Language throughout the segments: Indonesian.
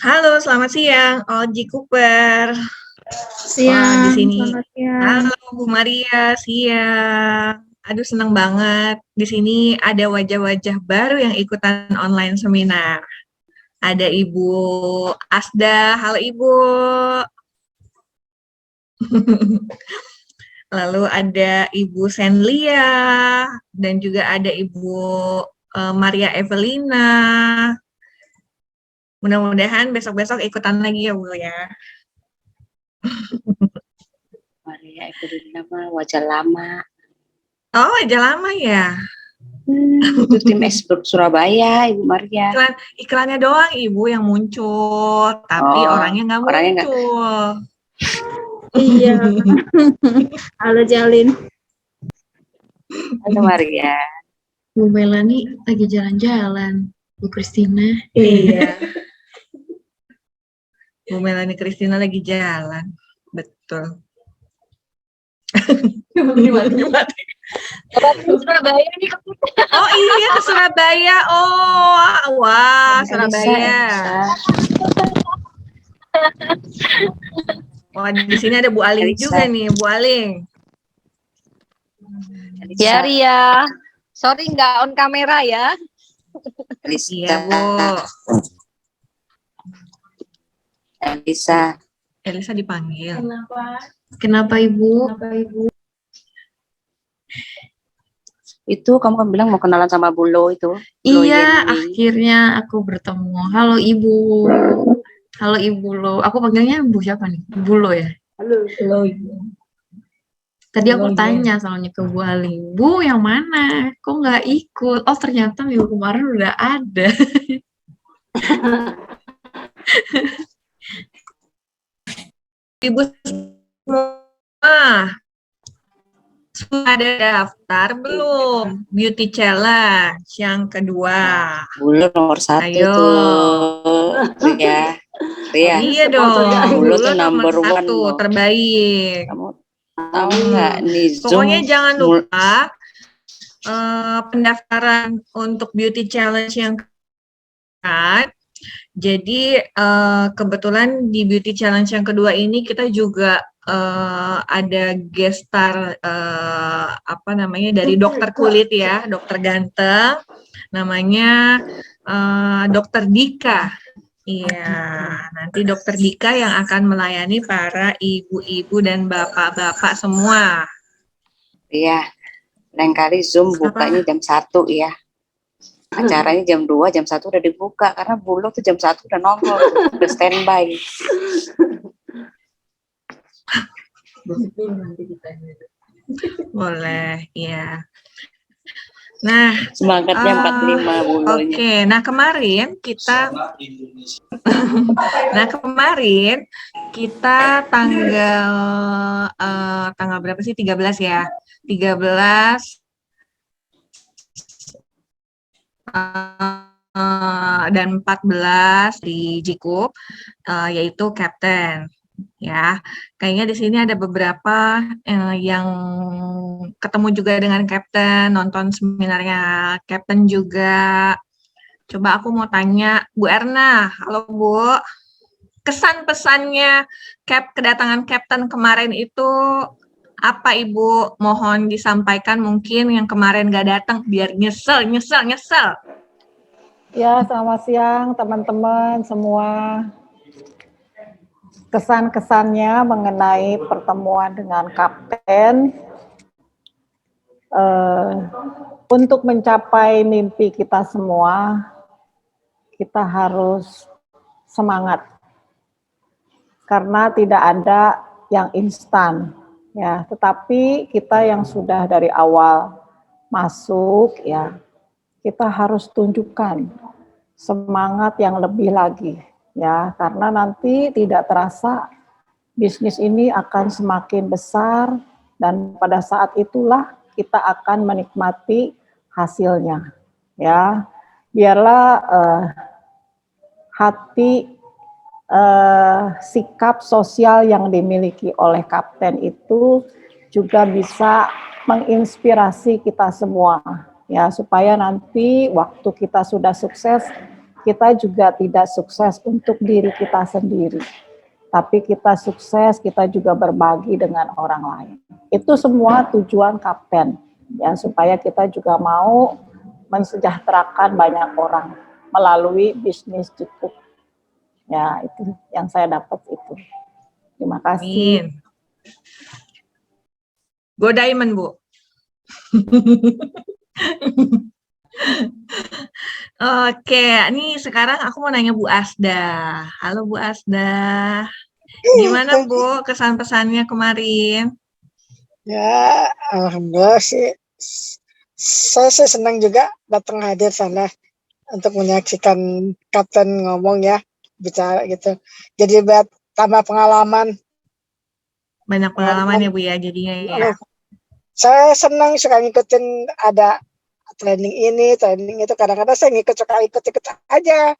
Halo, selamat siang, Oji Cooper. Wah, di Siang, sini. selamat siang. Halo, Bu Maria, siang. Aduh, seneng banget. Di sini ada wajah-wajah baru yang ikutan online seminar. Ada Ibu Asda. Halo, Ibu. Lalu ada Ibu Senlia dan juga ada Ibu Maria Evelina. Mudah-mudahan besok-besok ikutan lagi ya, Bu ya. Maria Evelina mah wajah lama. Oh, wajah lama ya. Itu tim Explore Surabaya, Ibu Maria. Iklannya doang Ibu yang muncul, tapi orangnya nggak muncul. Iya. Halo Jalin. Halo Maria. Bu Melani lagi jalan-jalan. Bu Kristina. Iya. Bu Melani Kristina lagi jalan. Betul. Mati. Surabaya nih. Oh iya, ke Surabaya. Oh, wah, Surabaya. Wah, di sini ada Bu Aling juga nih, Bu Aling. Ya Ria, sorry nggak on kamera ya. Iya Bu. Elisa dipanggil. Kenapa Ibu? Itu kamu kan bilang mau kenalan sama Bulo itu. Iya, akhirnya aku bertemu. Halo Ibu. Halo Ibu Lo. Aku panggilnya Bu siapa nih? Bu Lo ya? Halo Ibu. Tadi aku tanya soalnya ke Bu Aling, Bu yang mana? Kok nggak ikut? Oh ternyata minggu kemarin udah ada. Ibu sudah ada daftar belum? Beauty Challenge yang kedua. Bulo nomor 1 Ayo. tuh. Ria. Iya dong. Bulo tuh number 1 terbaik. Kamu tahu nggak nih Zoom? Pokoknya jangan lupa pendaftaran untuk Beauty Challenge yang kan. Jadi kebetulan di Beauty Challenge yang kedua ini kita juga ada guest star dari dokter kulit ya, dokter ganteng, namanya Dokter Dika. Iya, nanti Dokter Dika yang akan melayani para ibu-ibu dan bapak-bapak semua. Iya, lain kali Zoom bukanya jam 1 ya. Acaranya jam 2, jam 1 udah dibuka karena Bulo tuh jam 1 udah nongol, udah standby. Boleh, ya. Nah, semangatnya 45 Bulonya. Oke, nah kemarin kita tanggal berapa sih? 13 ya. 13 dan 14 di Jikup, yaitu Captain. Ya, kayaknya di sini ada beberapa yang ketemu juga dengan Captain, nonton seminarnya Captain juga. Coba aku mau tanya Bu Erna, halo Bu, kesan pesannya kedatangan Captain kemarin itu apa Ibu? Mohon disampaikan mungkin yang kemarin gak datang biar nyesel. Ya, selamat siang teman-teman semua. Kesan-kesannya mengenai pertemuan dengan Kapten, untuk mencapai mimpi kita semua, kita harus semangat. Karena tidak ada yang instan, ya. Tetapi kita yang sudah dari awal masuk, ya, kita harus tunjukkan semangat yang lebih lagi. Ya, karena nanti tidak terasa bisnis ini akan semakin besar dan pada saat itulah kita akan menikmati hasilnya. Ya, biarlah sikap sosial yang dimiliki oleh Kapten itu juga bisa menginspirasi kita semua. Ya, supaya nanti waktu kita sudah sukses, kita juga tidak sukses untuk diri kita sendiri, tapi kita sukses, kita juga berbagi dengan orang lain. Itu semua tujuan kapten, ya, supaya kita juga mau mensejahterakan banyak orang melalui bisnis Jikup. Ya, itu yang saya dapat itu. Terima kasih. Amin. Go Diamond, Bu. Oke, nih sekarang aku mau nanya Bu Asda. Halo Bu Asda. Gimana Bu kesan pesannya kemarin? Ya, alhamdulillah sih. Saya sih senang juga datang hadir sana untuk menyaksikan kapten ngomong ya, bicara gitu. Jadi buat tambah pengalaman. Banyak pengalaman ya Bu ya jadinya ya. Saya senang suka ngikutin ada training ini, training itu. Kadang-kadang saya suka ikut aja.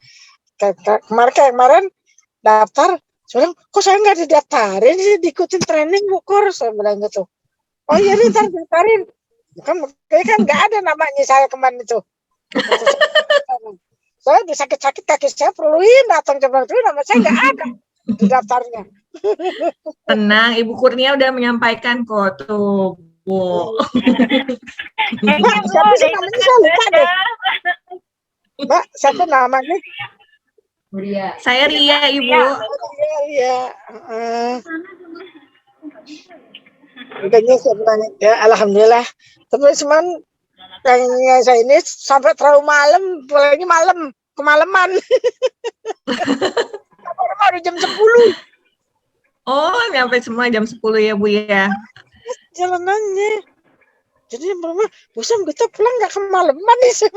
Kemarin daftar, saya bilang, kok saya nggak didaftarin sih, diikutin training bukur, saya bilang gitu. Oh iya nih, ntar daftarin. Kan nggak ada namanya saya kemarin itu. Saya sakit-sakit kaki saya perluin datang coba itu, nama saya nggak ada di daftarnya. Tenang, Ibu Kurnia udah menyampaikan kok tuh, Bu. Mbak, siapa sih namanya? Saya lupa deh. Mbak, siapa namanya? Saya Ria, Ibu. Iya. Makanya saya bilang, ya alhamdulillah. Tapi cuman kayaknya saya ini sampai terlalu malam, pulangnya malam, kemalaman. Baru jam 10. Oh, sampai semua jam 10 ya Bu ya. Jalanannya. Jadi mama, bosan kita pulang nggak kemalaman nih.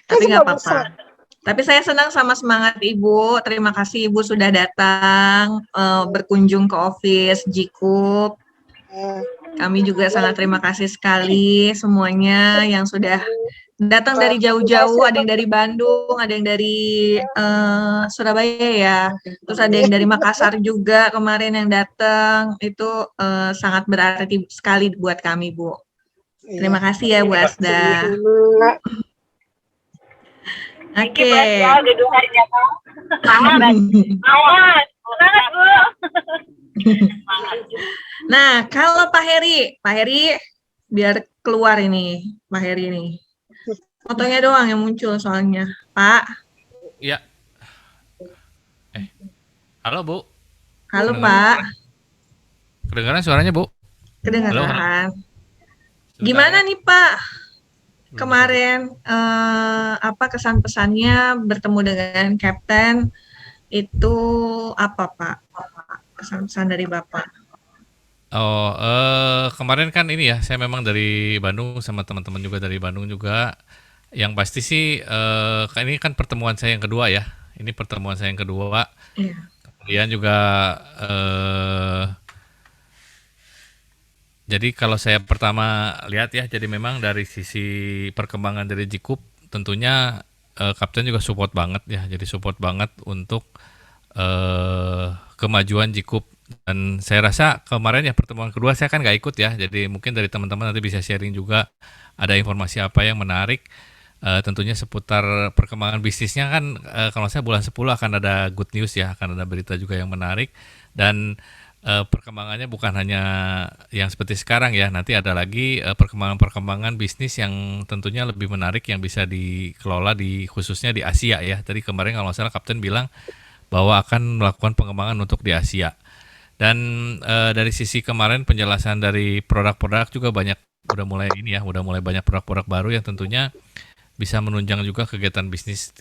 Tapi nggak apa-apa. Tapi saya senang sama semangat Ibu. Terima kasih Ibu sudah datang berkunjung ke office Jikup. Kami juga sangat terima kasih sekali semuanya yang sudah datang dari jauh-jauh. Ada yang dari Bandung, ada yang dari Surabaya ya. Terus ada yang dari Makassar juga kemarin yang datang. Itu sangat berarti sekali buat kami, Bu. Terima kasih ya Bu Asda. Oke. Nah, kalau Pak Heri biar keluar ini, Pak Heri nih. Fotonya doang yang muncul soalnya, Pak. Ya. Halo Bu. Halo Pak. Kedengaran suaranya Bu? Kedengaran. Gimana nih Pak? Kemarin apa kesan-pesannya bertemu dengan Kapten itu apa Pak? Kesan-pesan dari Bapak? Oh, kemarin kan ini ya, saya memang dari Bandung sama teman-teman juga dari Bandung juga. Yang pasti sih, ini kan pertemuan saya yang kedua ya. Ini pertemuan saya yang kedua. Iya. Kemudian juga, jadi kalau saya pertama lihat ya, jadi memang dari sisi perkembangan dari Jikup, tentunya Kapten juga support banget ya. Jadi support banget untuk kemajuan Jikup. Dan saya rasa kemarin ya pertemuan kedua saya kan nggak ikut ya, jadi mungkin dari teman-teman nanti bisa sharing juga ada informasi apa yang menarik, tentunya seputar perkembangan bisnisnya kan, kalau saya bulan 10 akan ada good news ya, akan ada berita juga yang menarik dan perkembangannya bukan hanya yang seperti sekarang ya, nanti ada lagi perkembangan-perkembangan bisnis yang tentunya lebih menarik yang bisa dikelola khususnya di Asia ya. Tadi kemarin kalau nggak salah Kapten bilang bahwa akan melakukan pengembangan untuk di Asia. Dan dari sisi kemarin penjelasan dari produk-produk juga udah mulai banyak produk-produk baru yang tentunya bisa menunjang juga kegiatan bisnis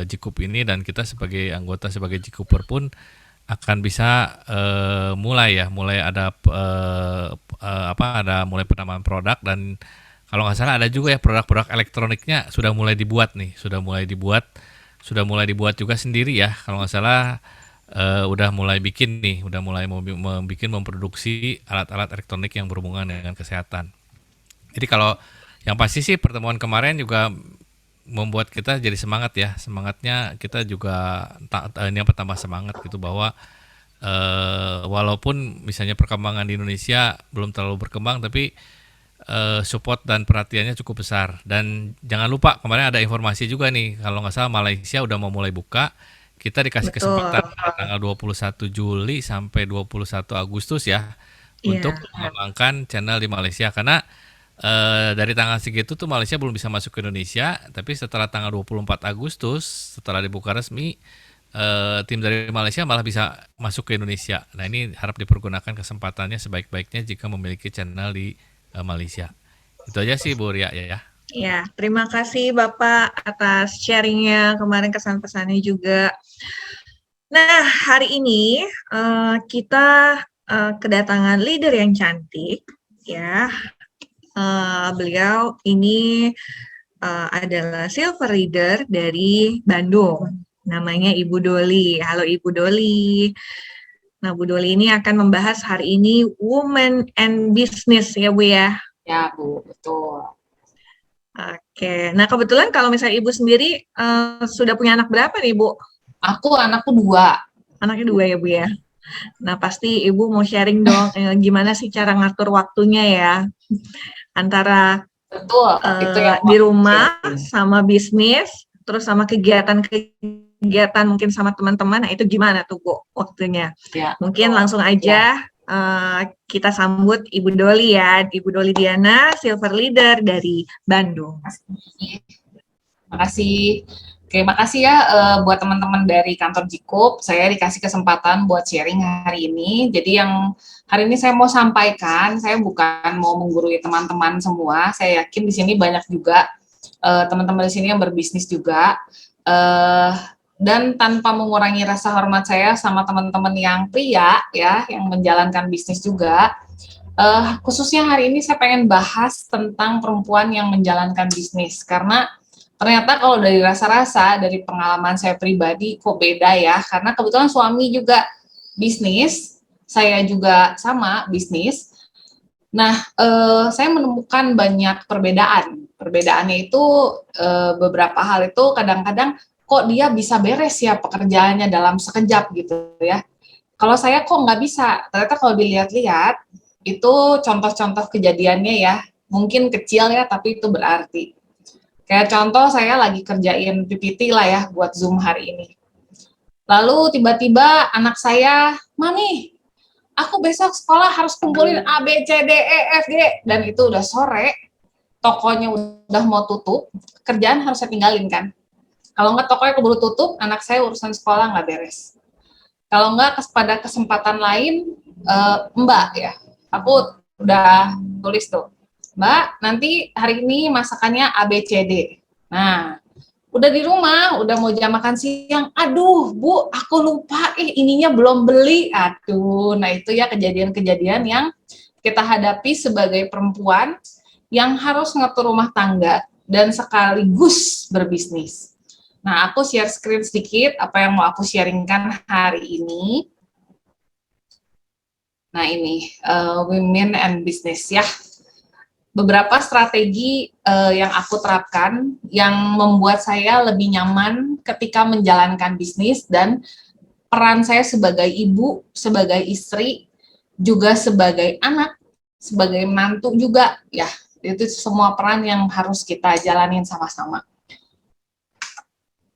Jikup ini, dan kita sebagai anggota sebagai Jikuper pun akan bisa mulai ada mulai penambahan produk, dan kalau nggak salah ada juga ya produk-produk elektroniknya sudah mulai dibuat juga sendiri ya, kalau nggak salah. Udah mulai memproduksi alat-alat elektronik yang berhubungan dengan kesehatan. Jadi kalau yang pasti sih pertemuan kemarin juga membuat kita jadi semangat ya. Semangatnya kita juga tambah semangat gitu bahwa walaupun misalnya perkembangan di Indonesia belum terlalu berkembang, tapi support dan perhatiannya cukup besar. Dan jangan lupa kemarin ada informasi juga nih, kalau nggak salah Malaysia udah mau mulai buka, kita dikasih Betul. kesempatan tanggal 21 Juli sampai 21 Agustus ya, untuk Iya. mengembangkan channel di Malaysia. Karena dari tanggal segitu tuh Malaysia belum bisa masuk ke Indonesia, tapi setelah tanggal 24 Agustus, setelah dibuka resmi, tim dari Malaysia malah bisa masuk ke Indonesia. Nah ini harap dipergunakan kesempatannya sebaik-baiknya jika memiliki channel di Malaysia. Itu aja sih Bu Ria ya. Ya, terima kasih Bapak atas sharingnya kemarin, kesan-pesannya juga. Nah, hari ini kita kedatangan leader yang cantik, ya. Beliau ini adalah silver leader dari Bandung. Namanya Ibu Doli. Halo Ibu Doli. Nah, Bu Doli ini akan membahas hari ini Women and Business ya Bu ya. Ya Bu, betul. Oke, nah kebetulan kalau misalnya Ibu sendiri sudah punya anak berapa nih Bu? Anakku 2. Anaknya 2 ya Bu ya. Nah pasti Ibu mau sharing dong gimana sih cara ngatur waktunya ya antara Betul, itu yang di rumah sama bisnis, terus sama kegiatan mungkin sama teman-teman. Nah itu gimana tuh Bu waktunya? Ya, Mungkin langsung aja kita sambut Ibu Doli ya, Ibu Doli Diana, silver leader dari Bandung. Makasih. Oke, makasih ya buat teman-teman dari kantor Jikup. Saya dikasih kesempatan buat sharing hari ini. Jadi yang hari ini saya mau sampaikan, saya bukan mau menggurui teman-teman semua. Saya yakin di sini banyak juga teman-teman di sini yang berbisnis juga. Dan tanpa mengurangi rasa hormat saya sama teman-teman yang pria ya, yang menjalankan bisnis juga. Khususnya hari ini saya pengen bahas tentang perempuan yang menjalankan bisnis, karena ternyata kalau dari rasa-rasa, dari pengalaman saya pribadi kok beda ya, karena kebetulan suami juga bisnis, saya juga sama bisnis. Nah, saya menemukan banyak perbedaan. Perbedaannya itu beberapa hal itu kadang-kadang kok dia bisa beres ya pekerjaannya dalam sekejap gitu ya. Kalau saya kok nggak bisa. Ternyata kalau dilihat-lihat, itu contoh-contoh kejadiannya ya, mungkin kecil ya, tapi itu berarti. Kayak contoh saya lagi kerjain PPT lah ya buat Zoom hari ini. Lalu tiba-tiba anak saya, Mami, aku besok sekolah harus kumpulin A, B, C, D, E, F, G. Dan itu udah sore, tokonya udah mau tutup, kerjaan harus saya tinggalin kan. Kalau nggak tokonya keburu tutup, anak saya urusan sekolah nggak beres. Kalau nggak pada kesempatan lain, Mbak ya, aku udah tulis tuh, Mbak, nanti hari ini masakannya A, B, C, D. Nah, udah di rumah, udah mau jam makan siang, aduh Bu, aku lupa, ininya belum beli. Aduh, nah itu ya kejadian-kejadian yang kita hadapi sebagai perempuan yang harus ngatur rumah tangga dan sekaligus berbisnis. Nah, aku share screen sedikit apa yang mau aku sharingkan hari ini. Nah, ini Women and Business ya. Beberapa strategi yang aku terapkan yang membuat saya lebih nyaman ketika menjalankan bisnis, dan peran saya sebagai ibu, sebagai istri, juga sebagai anak, sebagai menantu juga ya. Itu semua peran yang harus kita jalanin sama-sama.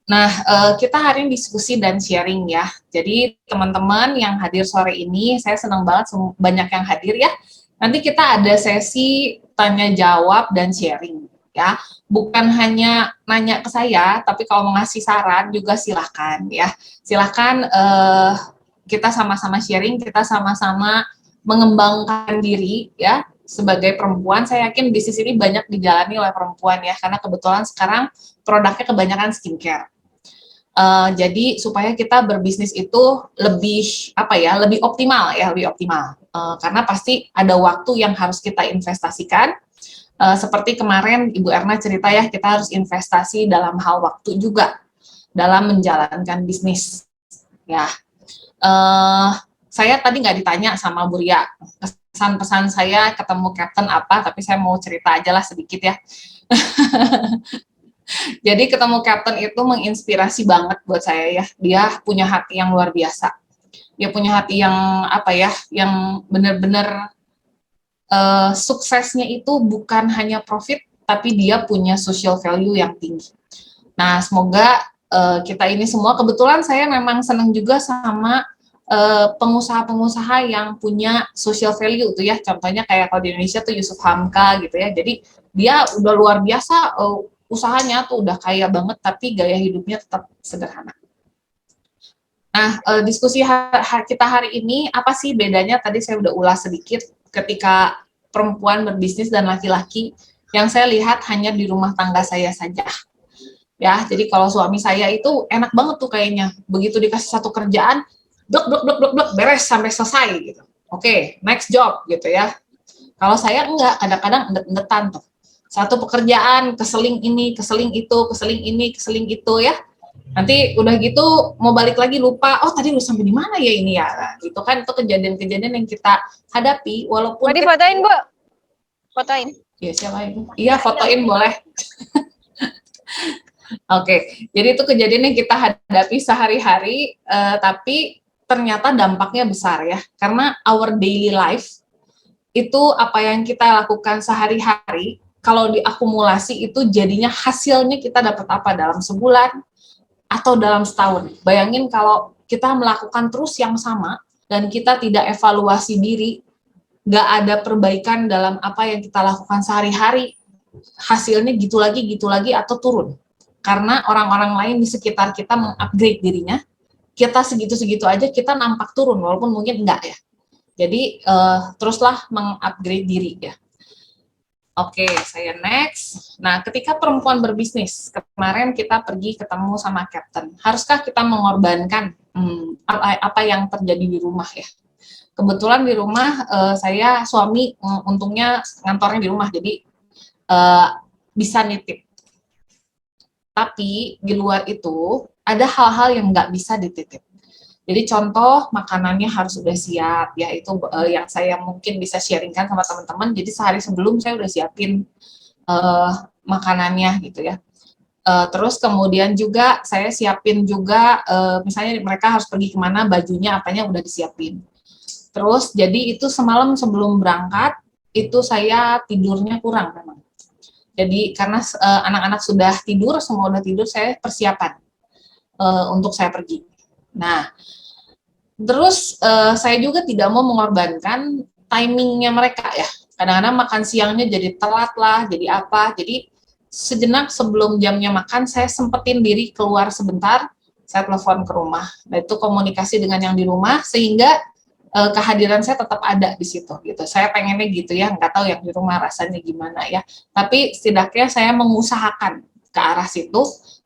Nah, kita hari ini diskusi dan sharing ya. Jadi teman-teman yang hadir sore ini, saya senang banget banyak yang hadir ya. Nanti kita ada sesi tanya jawab dan sharing ya. Bukan hanya nanya ke saya, tapi kalau mau ngasih saran juga silakan ya. Silakan kita sama-sama sharing, kita sama-sama mengembangkan diri ya. Sebagai perempuan, saya yakin bisnis ini banyak dijalani oleh perempuan ya, karena kebetulan sekarang produknya kebanyakan skincare. Jadi supaya kita berbisnis itu lebih lebih optimal ya, lebih optimal. Karena pasti ada waktu yang harus kita investasikan. Seperti kemarin Ibu Erna cerita ya, kita harus investasi dalam hal waktu juga dalam menjalankan bisnis. Ya, saya tadi nggak ditanya sama Bu Ria pesan-pesan saya ketemu Captain apa, tapi saya mau cerita aja lah sedikit ya. Jadi ketemu Captain itu menginspirasi banget buat saya ya. Dia punya hati yang luar biasa. Dia punya hati yang yang benar-benar suksesnya itu bukan hanya profit, tapi dia punya social value yang tinggi. Nah, semoga kita ini semua, kebetulan saya memang senang juga sama pengusaha-pengusaha yang punya social value tuh ya, contohnya kayak kalau di Indonesia tuh Yusuf Hamka gitu ya, jadi dia udah luar biasa, usahanya tuh udah kaya banget, tapi gaya hidupnya tetap sederhana. Nah, diskusi kita hari ini, apa sih bedanya, tadi saya udah ulas sedikit, ketika perempuan berbisnis dan laki-laki, yang saya lihat hanya di rumah tangga saya saja. Ya, jadi kalau suami saya itu enak banget tuh kayaknya, begitu dikasih satu kerjaan, blek, beres sampai selesai gitu. Oke, next job gitu ya. Kalau saya enggak, kadang-kadang endet-endetan tuh. Satu pekerjaan, keseling ini, keseling itu, keseling ini, keseling itu ya. Nanti udah gitu mau balik lagi lupa, oh tadi udah sampai di mana ya ini ya. Nah, gitu kan, itu kejadian-kejadian yang kita hadapi, walaupun Mau difotoin, Bu? Fotoin. Iya, siapa itu? Iya, fotoin boleh. Oke, jadi itu kejadian yang kita hadapi sehari-hari, tapi ternyata dampaknya besar ya, karena our daily life itu apa yang kita lakukan sehari-hari, kalau diakumulasi itu jadinya hasilnya kita dapat apa dalam sebulan atau dalam setahun. Bayangin kalau kita melakukan terus yang sama dan kita tidak evaluasi diri, nggak ada perbaikan dalam apa yang kita lakukan sehari-hari, hasilnya gitu lagi atau turun. Karena orang-orang lain di sekitar kita mengupgrade dirinya, kita segitu-segitu aja kita nampak turun, walaupun mungkin enggak ya. Jadi teruslah mengupgrade diri ya. Oke, saya next. Nah, ketika perempuan berbisnis, kemarin kita pergi ketemu sama Captain. Haruskah kita mengorbankan apa yang terjadi di rumah ya? Kebetulan di rumah saya suami untungnya ngantornya di rumah, jadi bisa nitip. Tapi di luar itu ada hal-hal yang nggak bisa dititip. Jadi contoh makanannya harus sudah siap, ya itu yang saya mungkin bisa sharingkan sama teman-teman. Jadi sehari sebelum saya udah siapin makanannya gitu ya. Terus kemudian juga saya siapin juga, misalnya mereka harus pergi kemana, bajunya apanya udah disiapin. Terus jadi itu semalam sebelum berangkat itu saya tidurnya kurang memang. Jadi karena anak-anak sudah tidur, semua udah tidur, saya persiapan untuk saya pergi. Nah, terus saya juga tidak mau mengorbankan timingnya mereka ya. Kadang-kadang makan siangnya jadi telat lah, jadi apa. Jadi sejenak sebelum jamnya makan, saya sempetin diri keluar sebentar, saya telepon ke rumah. Nah, itu komunikasi dengan yang di rumah, sehingga kehadiran saya tetap ada di situ gitu. Saya pengennya gitu ya, nggak tahu yang di rumah rasanya gimana ya. Tapi setidaknya saya mengusahakan ke arah situ,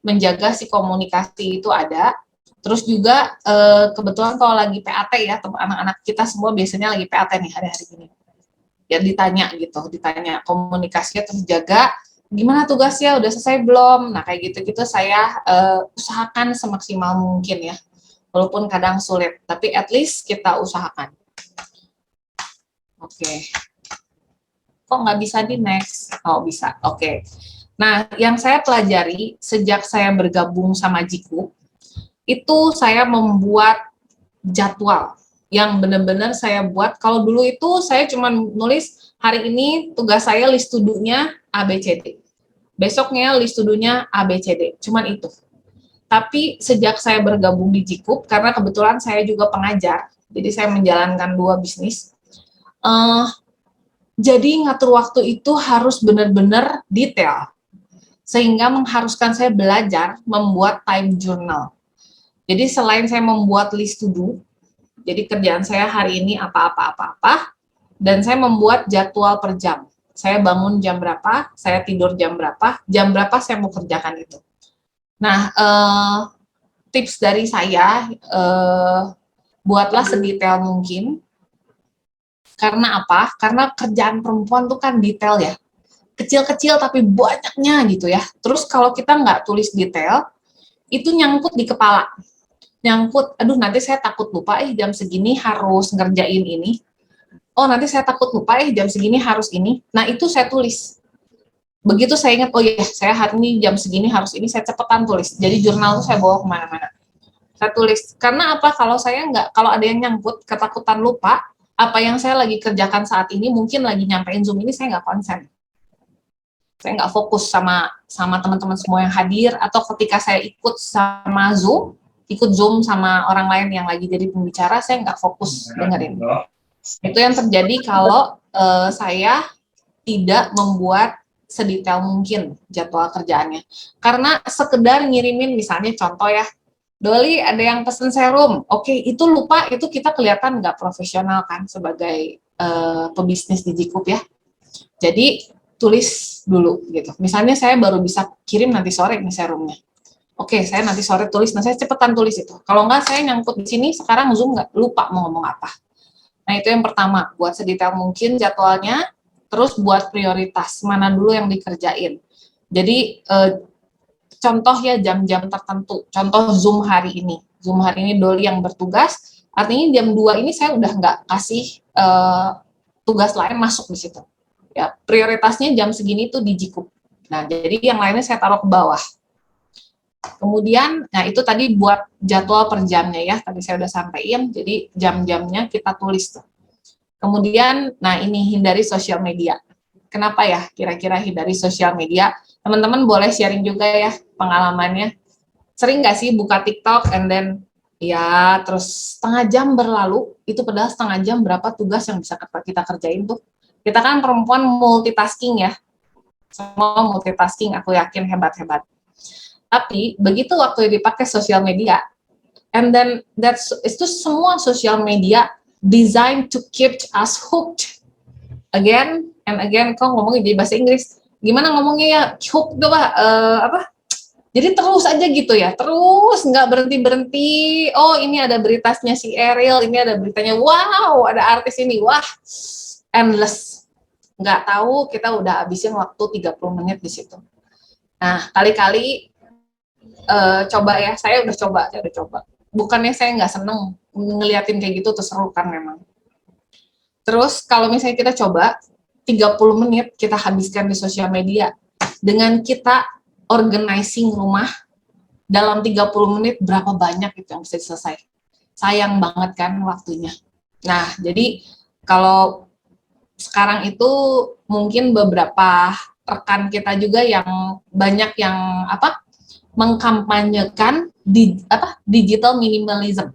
menjaga si komunikasi itu ada. Terus juga kebetulan kalau lagi PAT ya, anak-anak kita semua biasanya lagi PAT nih hari-hari ini. Ya ditanya gitu, ditanya komunikasinya terjaga. Gimana tugasnya, udah selesai belum? Nah kayak gitu-gitu saya usahakan semaksimal mungkin ya. Walaupun kadang sulit, tapi at least kita usahakan. Oke. Kok nggak bisa di next? Oh, bisa. Oke. Nah, yang saya pelajari sejak saya bergabung sama Jikup, itu saya membuat jadwal yang benar-benar saya buat. Kalau dulu itu saya cuma nulis, hari ini tugas saya list to-do-nya ABCD. Besoknya list to-do-nya ABCD. Cuman itu. Tapi sejak saya bergabung di Jikup, karena kebetulan saya juga pengajar, jadi saya menjalankan 2 bisnis, jadi ngatur waktu itu harus benar-benar detail, sehingga mengharuskan saya belajar membuat time journal. Jadi selain saya membuat list to do, jadi kerjaan saya hari ini apa-apa-apa-apa, dan saya membuat jadwal per jam. Saya bangun jam berapa, saya tidur jam berapa saya mau kerjakan itu. Nah, tips dari saya, buatlah sedetail mungkin. Karena apa? Karena kerjaan perempuan tuh kan detail ya. Kecil-kecil tapi banyaknya gitu ya. Terus kalau kita nggak tulis detail, itu nyangkut di kepala. Nyangkut, aduh nanti saya takut lupa, jam segini harus ngerjain ini. Oh nanti saya takut lupa, jam segini harus ini. Nah itu saya tulis. Begitu saya ingat, oh iya, saya hari ini jam segini harus ini, saya cepetan tulis. Jadi jurnal itu saya bawa kemana-mana. Saya tulis. Karena apa? Kalau saya nggak, kalau ada yang nyangkut, ketakutan lupa, apa yang saya lagi kerjakan saat ini, mungkin lagi nyampein Zoom ini saya nggak konsen. Saya nggak fokus sama teman-teman semua yang hadir, atau ketika saya ikut Zoom sama orang lain yang lagi jadi pembicara, saya nggak fokus dengerin. Itu yang terjadi kalau saya tidak membuat sedetail mungkin jadwal kerjaannya. Karena sekedar ngirimin, misalnya contoh ya, Doli ada yang pesen serum, oke, itu lupa, itu kita kelihatan nggak profesional kan sebagai pebisnis di Jikup ya. Jadi tulis dulu gitu. Misalnya saya baru bisa kirim nanti sore nih serumnya. Oke, saya nanti sore tulis, nah saya cepetan tulis itu. Kalau nggak saya nyangkut di sini, sekarang Zoom nggak lupa mau ngomong apa. Nah itu yang pertama, buat sedetail mungkin jadwalnya, terus buat prioritas, mana dulu yang dikerjain. Jadi contoh ya jam-jam tertentu, contoh Zoom hari ini Doli yang bertugas, artinya jam 2 ini saya udah nggak kasih tugas lain masuk di situ. Ya, prioritasnya jam segini tuh di Jikup. Nah, jadi yang lainnya saya taruh ke bawah. Kemudian, nah itu tadi buat jadwal per jamnya ya, tadi saya udah sampaikan, jadi jam-jamnya kita tulis tuh. Kemudian, nah ini hindari sosial media. Kenapa ya kira-kira hindari sosial media? Teman-teman boleh sharing juga ya pengalamannya. Sering nggak sih buka TikTok and then ya terus setengah jam berlalu, itu padahal setengah jam berapa tugas yang bisa kita kerjain tuh. Kita kan perempuan multitasking ya. Semua multitasking, aku yakin hebat-hebat. Tapi begitu waktu dipakai sosial media, and then itu semua sosial media designed to keep us hooked again and again. Kok ngomongnya di bahasa Inggris? Gimana ngomongnya ya? Hook tuh apa? Jadi terus aja gitu ya, terus nggak berhenti-berhenti. Oh ini ada beritanya si Ariel, ini ada beritanya, wow ada artis ini, wah endless. Nggak tahu kita udah habisin waktu 30 menit di situ. Nah kali-kali coba ya, saya udah coba. Bukannya saya nggak seneng ngeliatin kayak gitu, tuh seru kan memang. Terus kalau misalnya kita coba 30 menit kita habiskan di sosial media, dengan kita organizing rumah dalam 30 menit berapa banyak itu yang bisa selesai. Sayang banget kan waktunya. Nah, jadi kalau sekarang itu mungkin beberapa rekan kita juga yang banyak yang mengkampanyekan digital minimalism.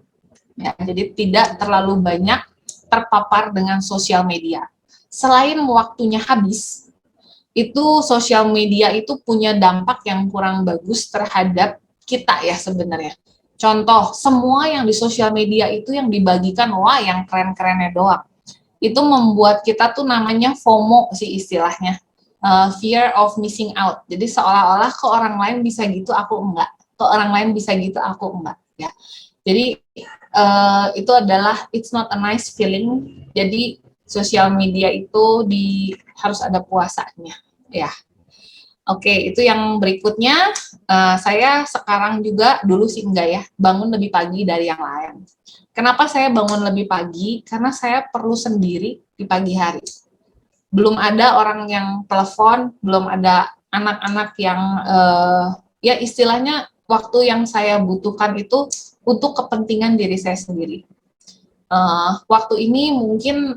Ya, jadi tidak terlalu banyak terpapar dengan sosial media. Selain waktunya habis, itu sosial media itu punya dampak yang kurang bagus terhadap kita ya sebenarnya. Contoh, semua yang di sosial media itu yang dibagikan, wah yang keren-kerennya doang. Itu membuat kita tuh namanya FOMO sih istilahnya. Fear of missing out. Jadi seolah-olah ke orang lain bisa gitu, aku enggak. Ke orang lain bisa gitu, aku enggak. Ya. Jadi itu adalah it's not a nice feeling. Jadi sosial media itu harus ada puasanya. Ya. Oke, itu yang berikutnya. Saya sekarang juga, dulu sih enggak ya, bangun lebih pagi dari yang lain. Kenapa saya bangun lebih pagi? Karena saya perlu sendiri di pagi hari. Belum ada orang yang telepon, belum ada anak-anak yang ya istilahnya waktu yang saya butuhkan itu untuk kepentingan diri saya sendiri. Waktu ini mungkin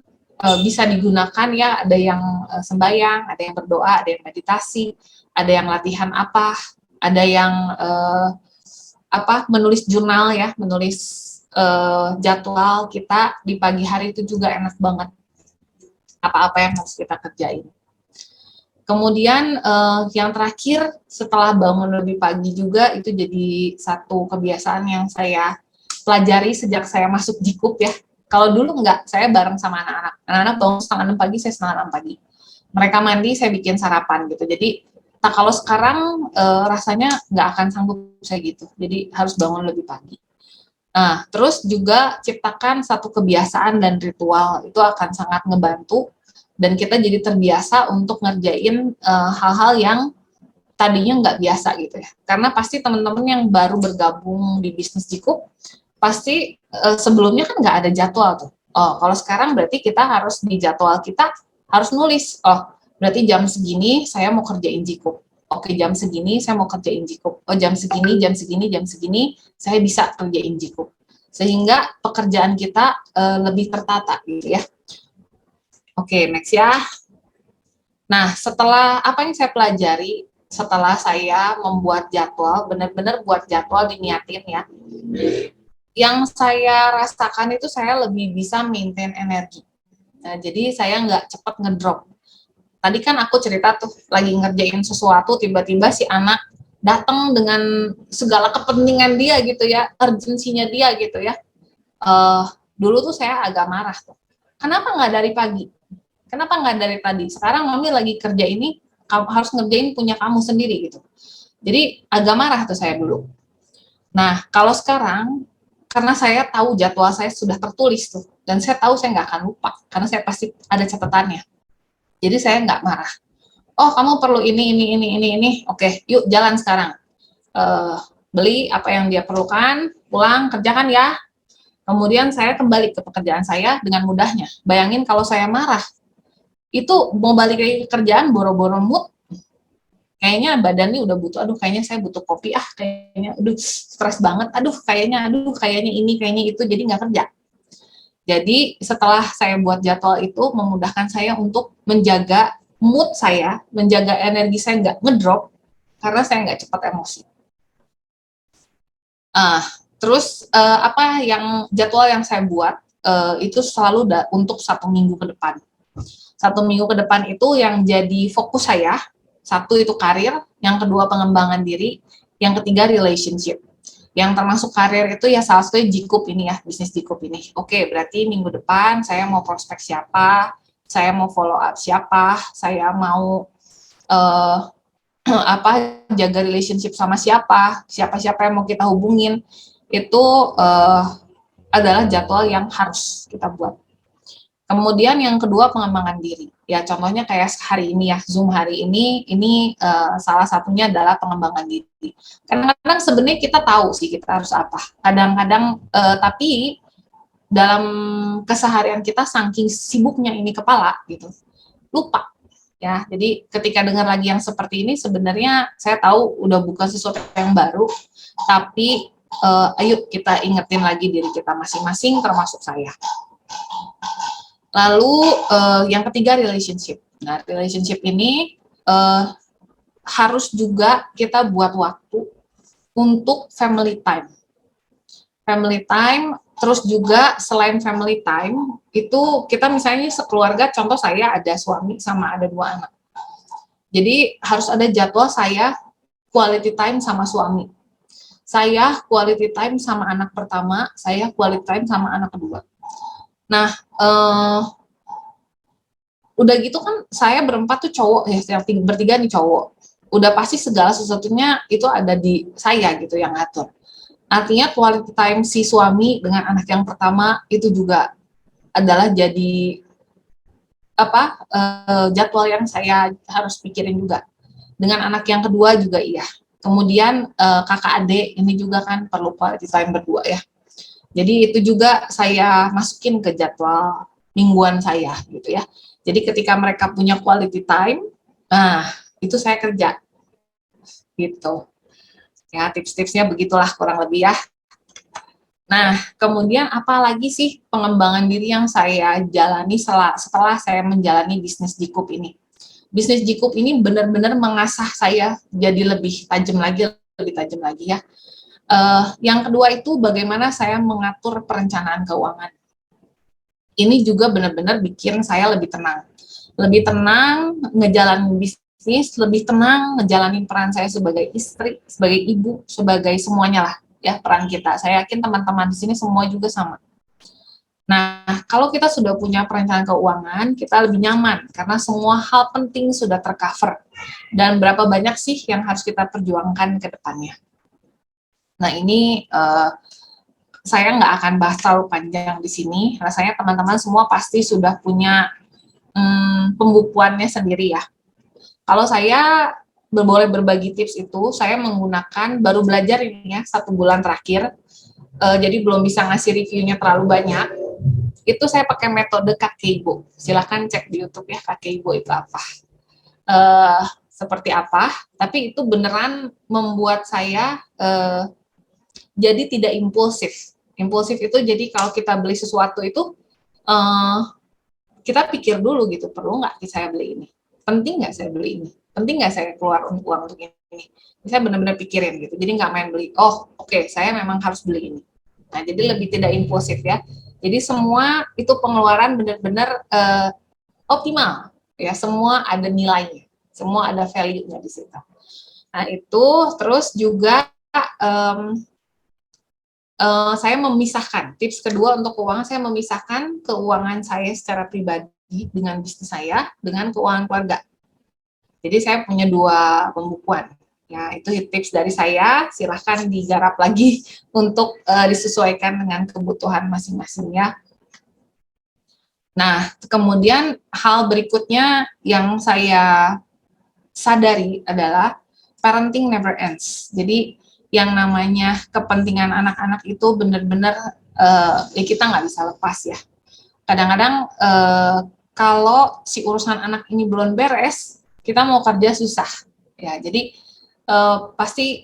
bisa digunakan ya, ada yang sembahyang, ada yang berdoa, ada yang meditasi, ada yang latihan ada yang menulis jurnal ya, menulis jadwal kita di pagi hari itu juga enak banget. Apa-apa yang harus kita kerjain. Kemudian yang terakhir setelah bangun lebih pagi juga itu jadi satu kebiasaan yang saya pelajari sejak saya masuk Jikup ya. Kalau dulu enggak, saya bareng sama anak-anak. Anak-anak bangun setengah 6 pagi, saya setengah 6 pagi. Mereka mandi, saya bikin sarapan gitu. Jadi kalau sekarang rasanya nggak akan sanggup saya gitu. Jadi harus bangun lebih pagi. Nah, terus juga ciptakan satu kebiasaan dan ritual, itu akan sangat ngebantu, dan kita jadi terbiasa untuk ngerjain hal-hal yang tadinya nggak biasa gitu ya. Karena pasti teman-teman yang baru bergabung di bisnis Jikup, pasti sebelumnya kan nggak ada jadwal tuh. Oh, kalau sekarang berarti kita harus di jadwal kita harus nulis, oh berarti jam segini saya mau kerjain Jikup. Oke, jam segini saya mau kerjain Jikup. Oh, jam segini saya bisa kerjain Jikup. sehingga pekerjaan kita lebih tertata gitu ya. Oke, next ya. Nah, setelah apa yang saya pelajari, setelah saya membuat jadwal, benar-benar buat jadwal diniatin ya, yang saya rasakan itu saya lebih bisa maintain energi. Nah, jadi saya nggak cepat ngedrop. Tadi kan aku cerita tuh, lagi ngerjain sesuatu, tiba-tiba si anak datang dengan segala kepentingan dia gitu ya, urgensinya dia gitu ya. Dulu tuh saya agak marah tuh. Kenapa nggak dari pagi? Kenapa nggak dari tadi? Sekarang mami lagi kerja ini, kamu harus ngerjain punya kamu sendiri gitu. Jadi agak marah tuh saya dulu. Nah, kalau sekarang, karena saya tahu jadwal saya sudah tertulis tuh, dan saya tahu saya nggak akan lupa, karena saya pasti ada catatannya. Jadi saya nggak marah. Oh, kamu perlu ini. Oke, yuk jalan sekarang. Beli apa yang dia perlukan, pulang, kerjakan ya. Kemudian saya kembali ke pekerjaan saya dengan mudahnya. Bayangin kalau saya marah, itu mau balik lagi ke kerjaan, boro-boro mood, kayaknya badannya udah butuh, aduh kayaknya saya butuh kopi, kayaknya, aduh stres banget, aduh kayaknya ini, kayaknya itu, jadi nggak kerja. Jadi setelah saya buat jadwal itu memudahkan saya untuk menjaga mood saya, menjaga energi saya nggak ngedrop, karena saya nggak cepat emosi. Terus apa yang jadwal yang saya buat itu selalu untuk 1 minggu ke depan. 1 minggu ke depan itu yang jadi fokus saya, 1 itu karir, yang kedua pengembangan diri, yang ketiga relationship. Yang termasuk karir itu ya salah satunya Jikup ini ya, bisnis Jikup ini. Oke, berarti minggu depan saya mau prospek siapa, saya mau follow up siapa, saya mau jaga relationship sama siapa yang mau kita hubungin, itu adalah jadwal yang harus kita buat. Kemudian yang kedua pengembangan diri. Ya contohnya kayak hari ini ya, Zoom hari ini salah satunya adalah pengembangan diri. Kadang-kadang sebenarnya kita tahu sih kita harus apa. Kadang-kadang tapi dalam keseharian kita saking sibuknya ini kepala gitu, lupa. Ya, jadi ketika dengar lagi yang seperti ini sebenarnya saya tahu udah bukan sesuatu yang baru, tapi ayo kita ingetin lagi diri kita masing-masing termasuk saya. Lalu yang ketiga relationship. Nah, relationship ini harus juga kita buat waktu untuk family time. Family time, terus juga selain family time, itu kita misalnya sekeluarga, contoh saya ada suami sama ada 2 anak. Jadi harus ada jadwal saya quality time sama suami. Saya quality time sama anak pertama, saya quality time sama anak kedua. Nah, udah gitu kan saya berempat tuh cowok ya, yang bertiga nih cowok. Udah pasti segala sesuatunya itu ada di saya gitu yang ngatur. Artinya quality time si suami dengan anak yang pertama itu juga adalah jadi jadwal yang saya harus pikirin juga. Dengan anak yang kedua juga iya. Kemudian kakak adik ini juga kan perlu quality time berdua ya. Jadi itu juga saya masukin ke jadwal mingguan saya gitu ya. Jadi ketika mereka punya quality time, nah itu saya kerja gitu. Ya tips-tipsnya begitulah kurang lebih ya. Nah kemudian apa lagi sih pengembangan diri yang saya jalani setelah saya menjalani bisnis Jikup ini. Bisnis Jikup ini benar-benar mengasah saya jadi lebih tajam lagi ya. Yang kedua itu bagaimana saya mengatur perencanaan keuangan. Ini juga benar-benar bikin saya lebih tenang ngejalanin bisnis, lebih tenang ngejalanin peran saya sebagai istri, sebagai ibu, sebagai semuanya lah ya peran kita. Saya yakin teman-teman di sini semua juga sama. Nah, kalau kita sudah punya perencanaan keuangan, kita lebih nyaman karena semua hal penting sudah tercover. Dan berapa banyak sih yang harus kita perjuangkan ke depannya. Nah, ini saya nggak akan bahas terlalu panjang di sini. Rasanya teman-teman semua pasti sudah punya pembukuannya sendiri ya. Kalau saya boleh berbagi tips itu, saya menggunakan, baru belajar ini ya, 1 bulan terakhir, jadi belum bisa ngasih reviewnya terlalu banyak. Itu saya pakai metode Kakeibo. Silahkan cek di YouTube ya, Kakeibo itu apa. Seperti apa, tapi itu beneran membuat saya jadi tidak impulsif Impulsif itu jadi kalau kita beli sesuatu itu kita pikir dulu gitu, perlu nggak saya beli ini? Penting nggak saya beli ini? Penting nggak saya keluar uang untuk ini? Saya benar-benar pikirin gitu. Jadi nggak main beli. Oh, oke, saya memang harus beli ini. Nah, jadi lebih tidak impulsif ya. Jadi semua itu pengeluaran benar-benar optimal ya. Semua ada nilainya, semua ada value-nya di situ. Nah, itu terus juga saya memisahkan, tips kedua untuk keuangan, saya memisahkan keuangan saya secara pribadi dengan bisnis saya, dengan keuangan keluarga. Jadi saya punya 2 pembukuan. Ya, itu tips dari saya, silahkan digarap lagi untuk disesuaikan dengan kebutuhan masing-masing ya. Nah, kemudian hal berikutnya yang saya sadari adalah parenting never ends. Jadi yang namanya kepentingan anak-anak itu benar-benar ya kita nggak bisa lepas ya. Kadang-kadang kalau si urusan anak ini belum beres, kita mau kerja susah. Ya, jadi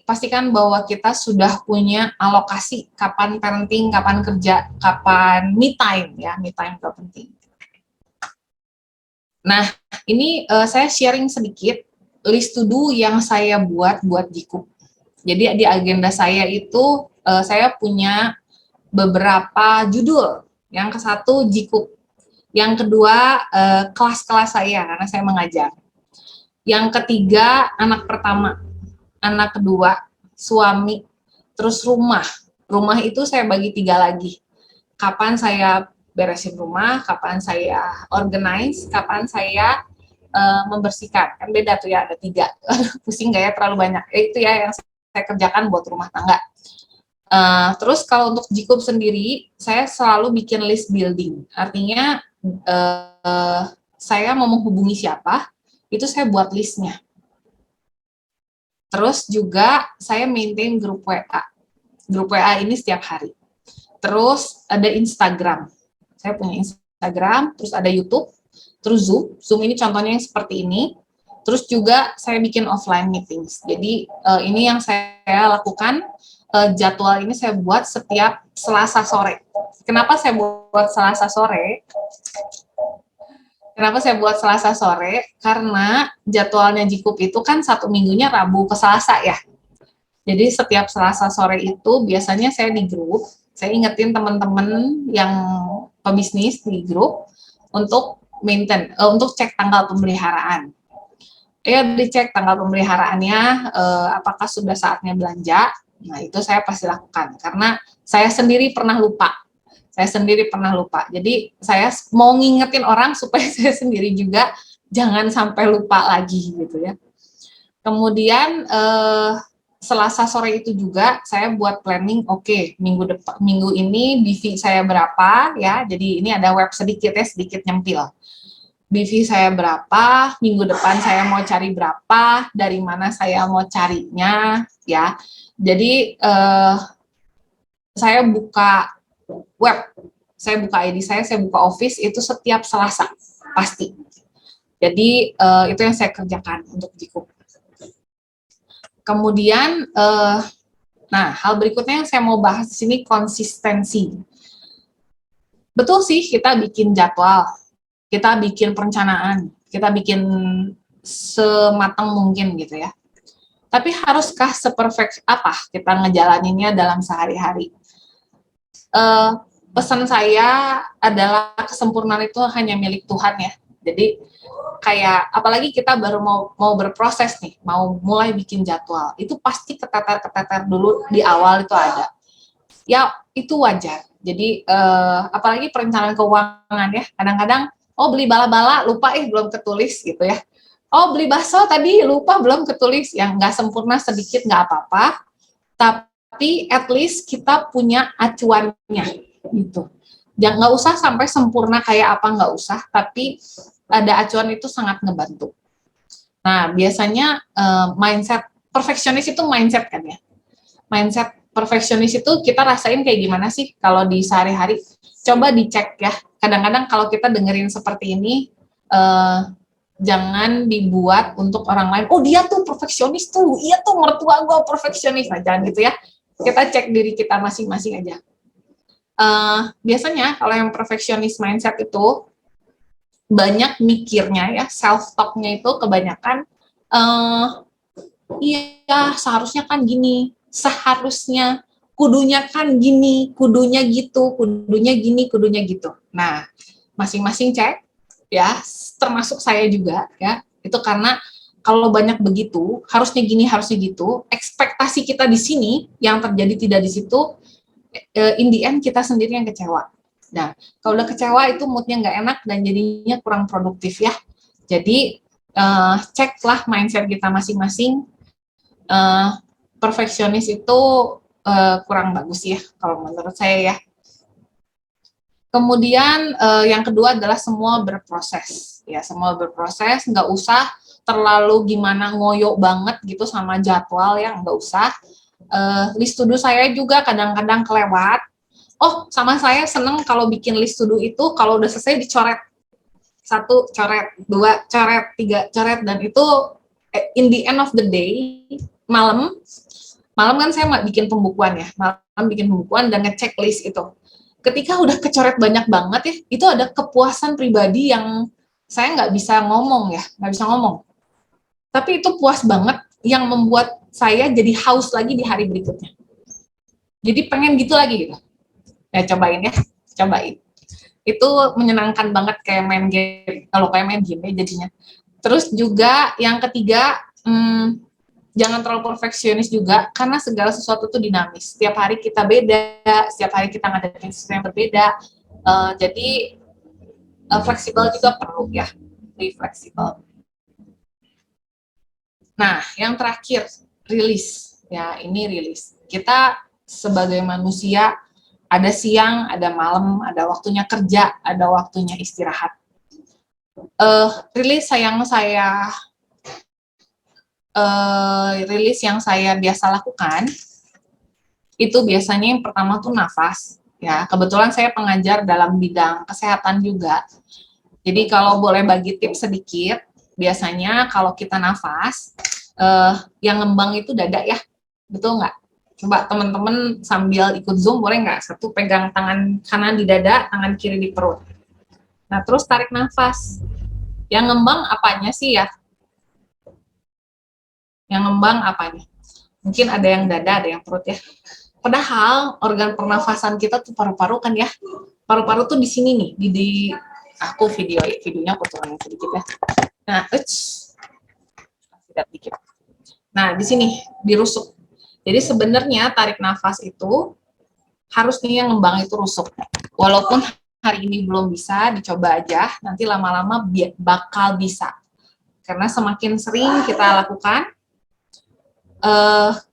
pastikan bahwa kita sudah punya alokasi kapan parenting, kapan kerja, kapan me time ya, me time itu penting. Nah, ini saya sharing sedikit list to do yang saya buat Jikup. Jadi di agenda saya itu saya punya beberapa judul. Yang ke-1 Jikup. Yang kedua kelas-kelas saya karena saya mengajar. Yang ketiga anak pertama. Anak kedua suami. Terus rumah. Rumah itu saya bagi 3 lagi. Kapan saya beresin rumah, kapan saya organize, kapan saya membersihkan. Kan beda tuh ya, ada 3. Pusing nggak ya, terlalu banyak. Itu ya yang saya kerjakan buat rumah tangga. Terus kalau untuk Jikup sendiri, saya selalu bikin list building. Artinya saya mau menghubungi siapa, itu saya buat listnya. Terus juga saya maintain grup WA. Grup WA ini setiap hari. Terus ada Instagram. Saya punya Instagram, terus ada YouTube, terus Zoom. Zoom ini contohnya yang seperti ini. Terus juga saya bikin offline meetings. Jadi ini yang saya lakukan, jadwal ini saya buat setiap Selasa sore. Kenapa saya buat Selasa sore? Kenapa saya buat Selasa sore? Karena jadwalnya Jikup itu kan 1 minggunya Rabu ke Selasa ya. Jadi setiap Selasa sore itu biasanya saya di grup, saya ingetin teman-teman yang pebisnis di grup untuk untuk cek tanggal pemeliharaan. Ya dicek tanggal pemeliharaannya, apakah sudah saatnya belanja. Nah itu saya pasti lakukan karena saya sendiri pernah lupa. Jadi saya mau ngingetin orang supaya saya sendiri juga jangan sampai lupa lagi gitu ya. Kemudian Selasa sore itu juga saya buat planning, oke, minggu ini BV saya berapa ya. Jadi ini ada web sedikit ya, sedikit nyempil. BV saya berapa, minggu depan saya mau cari berapa, dari mana saya mau carinya, ya. Jadi, saya buka web, saya buka ID saya buka Office, itu setiap Selasa, pasti. Jadi, itu yang saya kerjakan untuk Jikup. Kemudian, nah, hal berikutnya yang saya mau bahas di sini, konsistensi. Betul sih, kita bikin jadwal, kita bikin perencanaan, kita bikin sematang mungkin gitu ya. Tapi haruskah seperfect apa kita ngejalaninnya dalam sehari-hari? Pesan saya adalah kesempurnaan itu hanya milik Tuhan ya. Jadi kayak apalagi kita baru mau berproses nih, mau mulai bikin jadwal, itu pasti keteter dulu di awal itu ada. Ya itu wajar. Jadi apalagi perencanaan keuangan ya, kadang-kadang oh beli bala-bala lupa belum ketulis gitu ya. Oh beli bakso tadi lupa belum ketulis, yang nggak sempurna sedikit nggak apa-apa, tapi at least kita punya acuannya gitu. Jangan nggak usah sampai sempurna kayak apa, nggak usah, tapi ada acuan itu sangat ngebantu. Nah biasanya mindset perfeksionis itu mindset kan ya. Mindset perfeksionis itu kita rasain kayak gimana sih kalau di sehari-hari? Coba dicek ya. Kadang-kadang kalau kita dengerin seperti ini, jangan dibuat untuk orang lain. Oh dia tuh perfeksionis tuh, iya tuh mertua gue perfeksionis. Nah jangan gitu ya. Kita cek diri kita masing-masing aja. Biasanya kalau yang perfectionist mindset itu banyak mikirnya ya, self talk-nya itu kebanyakan iya seharusnya kan gini, seharusnya, kudunya kan gini, kudunya gitu, kudunya gini, kudunya gitu. Nah, masing-masing cek ya, termasuk saya juga ya. Itu karena kalau banyak begitu, harusnya gini, harusnya gitu, ekspektasi kita di sini yang terjadi tidak di situ, in the end kita sendiri yang kecewa. Nah, kalau udah kecewa itu moodnya nggak enak dan jadinya kurang produktif ya. Jadi ceklah mindset kita masing-masing. Perfeksionis itu kurang bagus ya kalau menurut saya ya. Kemudian yang kedua adalah semua berproses ya, semua berproses, nggak usah terlalu gimana ngoyo banget gitu sama jadwal ya, nggak usah. List to do saya juga kadang-kadang kelewat. Oh, sama saya seneng kalau bikin list to do itu kalau udah selesai dicoret. 1 coret, 2 coret, 3 coret, dan itu in the end of the day, malam kan saya bikin pembukuan ya, malam bikin pembukuan dan ngecek list itu. Ketika udah kecoret banyak banget ya, itu ada kepuasan pribadi yang saya nggak bisa ngomong ya, nggak bisa ngomong. Tapi itu puas banget yang membuat saya jadi haus lagi di hari berikutnya. Jadi pengen gitu lagi gitu. Ya cobain ya, cobain. Itu menyenangkan banget kayak main game, kalau kayak main game ya jadinya. Terus juga yang ketiga, jangan terlalu perfeksionis juga, karena segala sesuatu itu dinamis. Setiap hari kita beda, setiap hari kita ngadepin sesuatu yang berbeda. Jadi fleksibel juga perlu ya, lebih fleksibel. Nah, yang terakhir, rilis. Ya, ini rilis. Kita sebagai manusia ada siang, ada malam, ada waktunya kerja, ada waktunya istirahat. Rilis yang saya biasa lakukan itu biasanya yang pertama tuh nafas. Ya, kebetulan saya pengajar dalam bidang kesehatan juga. Jadi kalau boleh bagi tips sedikit, biasanya kalau kita nafas, yang ngembang itu dada ya, betul nggak? Coba teman-teman sambil ikut Zoom boleh nggak? Satu pegang tangan kanan di dada, tangan kiri di perut. Nah, terus tarik nafas. Yang ngembang apanya sih ya? Yang ngembang apanya? Mungkin ada yang dada, ada yang perut ya. Padahal organ pernafasan kita tuh paru-paru kan ya. Paru-paru tuh di sini nih, di aku videonya aku turunkan sedikit ya. Nah, tidak dikit. Nah, di sini dirusuk. Jadi sebenarnya tarik nafas itu harusnya yang ngembang itu rusuk. Walaupun hari ini belum bisa, dicoba aja, nanti lama-lama bakal bisa. Karena semakin sering kita lakukan,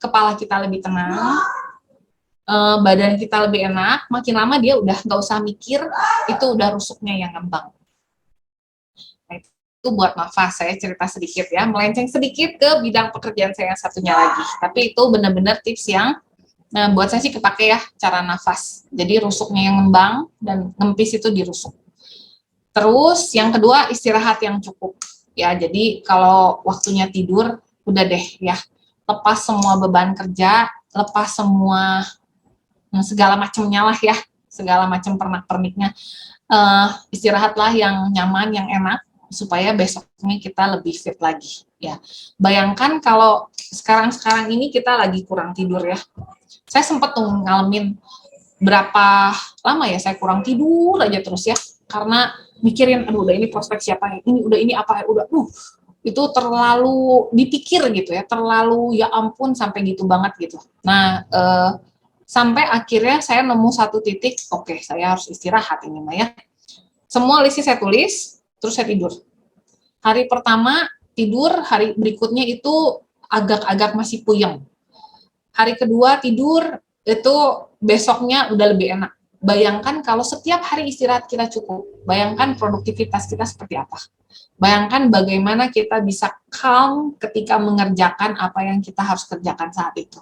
kepala kita lebih tenang, badan kita lebih enak, makin lama dia udah nggak usah mikir, itu udah rusuknya yang ngembang. Nah, itu buat nafas, saya cerita sedikit ya, melenceng sedikit ke bidang pekerjaan saya yang satunya lagi. Tapi itu benar-benar tips yang buat saya sih kepake ya, cara nafas. Jadi rusuknya yang ngembang dan ngempis itu dirusuk. Terus yang kedua, istirahat yang cukup. Ya, jadi kalau waktunya tidur, udah deh ya, lepas semua beban kerja, lepas semua segala macamnya lah ya, segala macam pernak-perniknya. Istirahatlah yang nyaman, yang enak, supaya besoknya kita lebih fit lagi ya. Bayangkan kalau sekarang ini kita lagi kurang tidur ya. Saya sempat tuh ngalamin berapa lama ya saya kurang tidur aja terus ya, karena mikirin aduh udah ini prospek siapa ya, ini udah ini apa ya, udah itu terlalu dipikir gitu ya, terlalu ya ampun sampai gitu banget gitu. Nah, sampai akhirnya saya nemu satu titik, oke, saya harus istirahat ini mah ya. Semua listnya saya tulis, terus saya tidur. Hari pertama tidur, hari berikutnya itu agak-agak masih puyeng. Hari kedua tidur, itu besoknya udah lebih enak. Bayangkan kalau setiap hari istirahat kita cukup, bayangkan produktivitas kita seperti apa. Bayangkan bagaimana kita bisa calm ketika mengerjakan apa yang kita harus kerjakan saat itu.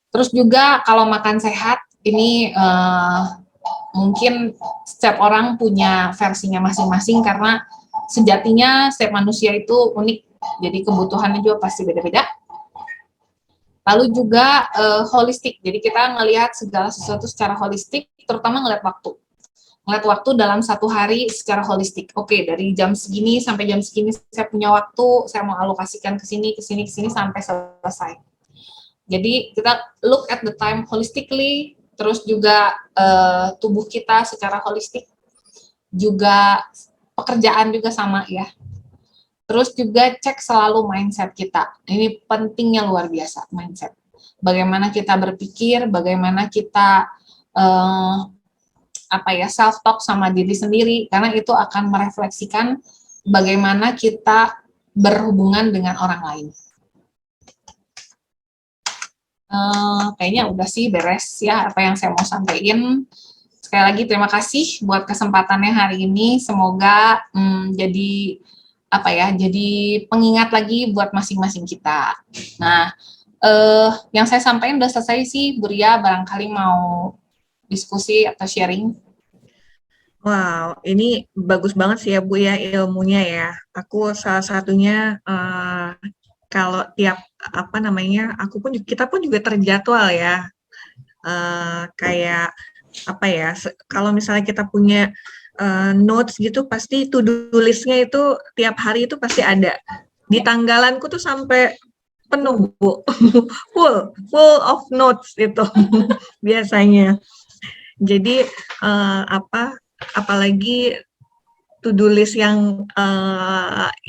Terus juga kalau makan sehat, ini mungkin setiap orang punya versinya masing-masing karena sejatinya setiap manusia itu unik, jadi kebutuhannya juga pasti beda-beda. Lalu juga holistik. Jadi kita ngelihat segala sesuatu secara holistik, terutama ngelihat waktu. Ngelihat waktu dalam satu hari secara holistik. Oke, dari jam segini sampai jam segini saya punya waktu, saya mau alokasikan ke sini, ke sini, ke sini sampai selesai. Jadi kita look at the time holistically, terus juga tubuh kita secara holistik, juga pekerjaan juga sama ya. Terus juga cek selalu mindset kita. Ini pentingnya luar biasa, mindset. Bagaimana kita berpikir, bagaimana kita self talk sama diri sendiri, karena itu akan merefleksikan bagaimana kita berhubungan dengan orang lain. Kayaknya udah sih beres ya apa yang saya mau sampaikan. Sekali lagi terima kasih buat kesempatannya hari ini. Semoga jadi pengingat lagi buat masing-masing kita. Nah, yang saya sampaikan udah selesai sih, Bu Ria, barangkali mau diskusi atau sharing. Wow, ini bagus banget sih ya Bu ya ilmunya ya. Aku salah satunya kalau tiap kita pun juga terjadwal ya. Kayak kalau misalnya kita punya notes gitu, pasti to-do list-nya itu tiap hari itu pasti ada. Di tanggalanku tuh sampai penuh Bu, full of notes itu biasanya. Jadi apalagi to-do list yang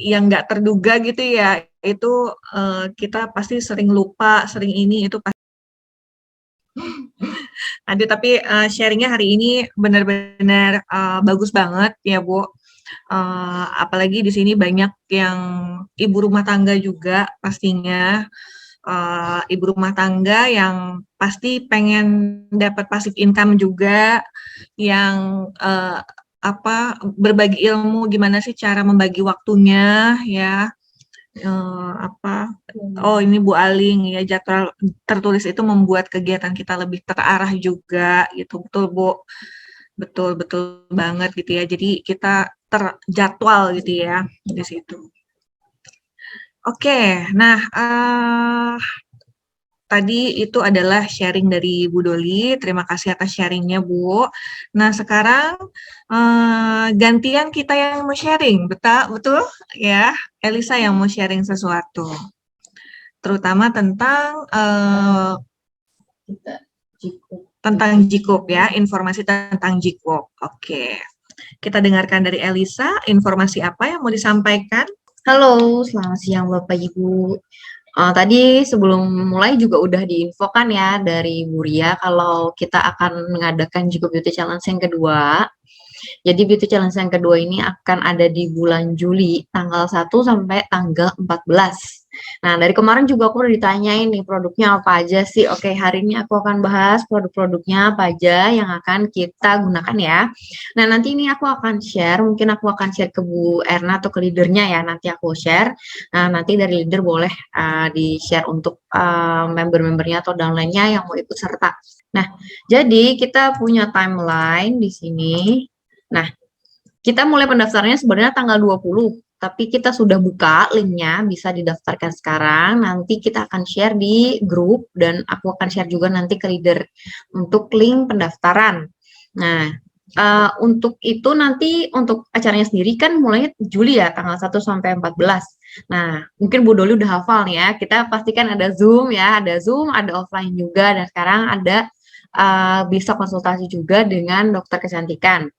nggak terduga gitu ya, itu kita pasti sering lupa, sering ini itu pasti. Aduh, tapi sharingnya hari ini benar-benar bagus banget ya Bu. Apalagi di sini banyak yang ibu rumah tangga juga pastinya. Ibu rumah tangga yang pasti pengen dapat passive income juga, yang berbagi ilmu gimana sih cara membagi waktunya ya. Ini Bu Aling ya, jadwal tertulis itu membuat kegiatan kita lebih terarah juga gitu. Betul Bu, betul banget gitu ya. Jadi kita terjadwal gitu ya di situ. Oke, nah tadi itu adalah sharing dari Bu Doli. Terima kasih atas sharingnya Bu. Nah sekarang gantian kita yang mau sharing, betul ya? Elisa yang mau sharing sesuatu, terutama tentang Jikup ya, informasi tentang Jikup. Oke, kita dengarkan dari Elisa, informasi apa yang mau disampaikan? Halo, selamat siang Bapak Ibu. Tadi sebelum mulai juga udah diinfokan ya dari Bu Ria kalau kita akan mengadakan Jikup Beauty Challenge yang kedua. Jadi Beauty Challenge yang kedua ini akan ada di bulan Juli, tanggal 1 sampai tanggal 14. Nah, dari kemarin juga aku udah ditanyain nih produknya apa aja sih. Oke, hari ini aku akan bahas produk-produknya apa aja yang akan kita gunakan ya. Nah, nanti ini aku akan share, mungkin aku akan share ke Bu Erna atau ke leadernya ya, nanti aku share. Nah, nanti dari leader boleh di-share untuk member-membernya atau downline-nya yang mau ikut serta. Nah, jadi kita punya timeline di sini. Nah, kita mulai pendaftarannya sebenarnya tanggal 20, tapi kita sudah buka linknya, bisa didaftarkan sekarang. Nanti kita akan share di grup, dan aku akan share juga nanti ke leader untuk link pendaftaran. Nah, untuk itu nanti untuk acaranya sendiri kan mulainya Juli ya, tanggal 1 sampai 14. Nah, mungkin Bu Doli udah hafal nih ya, kita pastikan ada Zoom ya, ada Zoom, ada offline juga, dan sekarang ada bisa konsultasi juga dengan dokter kecantikan.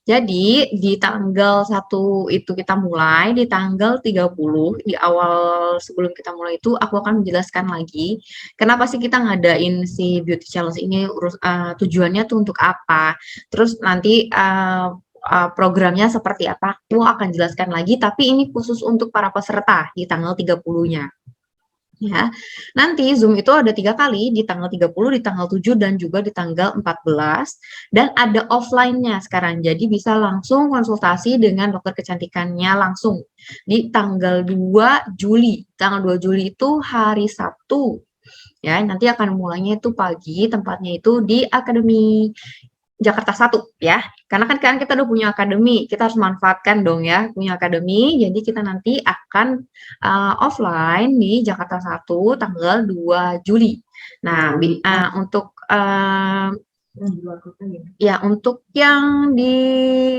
Jadi di tanggal 1 itu kita mulai, di tanggal 30 di awal sebelum kita mulai itu aku akan menjelaskan lagi kenapa sih kita ngadain si beauty challenge ini, tujuannya tuh untuk apa. Terus nanti programnya seperti apa, aku akan jelaskan lagi, tapi ini khusus untuk para peserta di tanggal 30-nya. Ya, nanti Zoom itu ada 3 kali, di tanggal 30, di tanggal 7, dan juga di tanggal 14, dan ada offline-nya sekarang, jadi bisa langsung konsultasi dengan dokter kecantikannya langsung di tanggal 2 Juli. Tanggal 2 Juli itu hari Sabtu, ya, nanti akan mulainya itu pagi, tempatnya itu di Akademi Jakarta 1 ya. Karena kan kita udah punya akademi, kita harus manfaatkan dong ya punya akademi. Jadi kita nanti akan offline di Jakarta 1 tanggal 2 Juli. Nah, untuk ya untuk yang di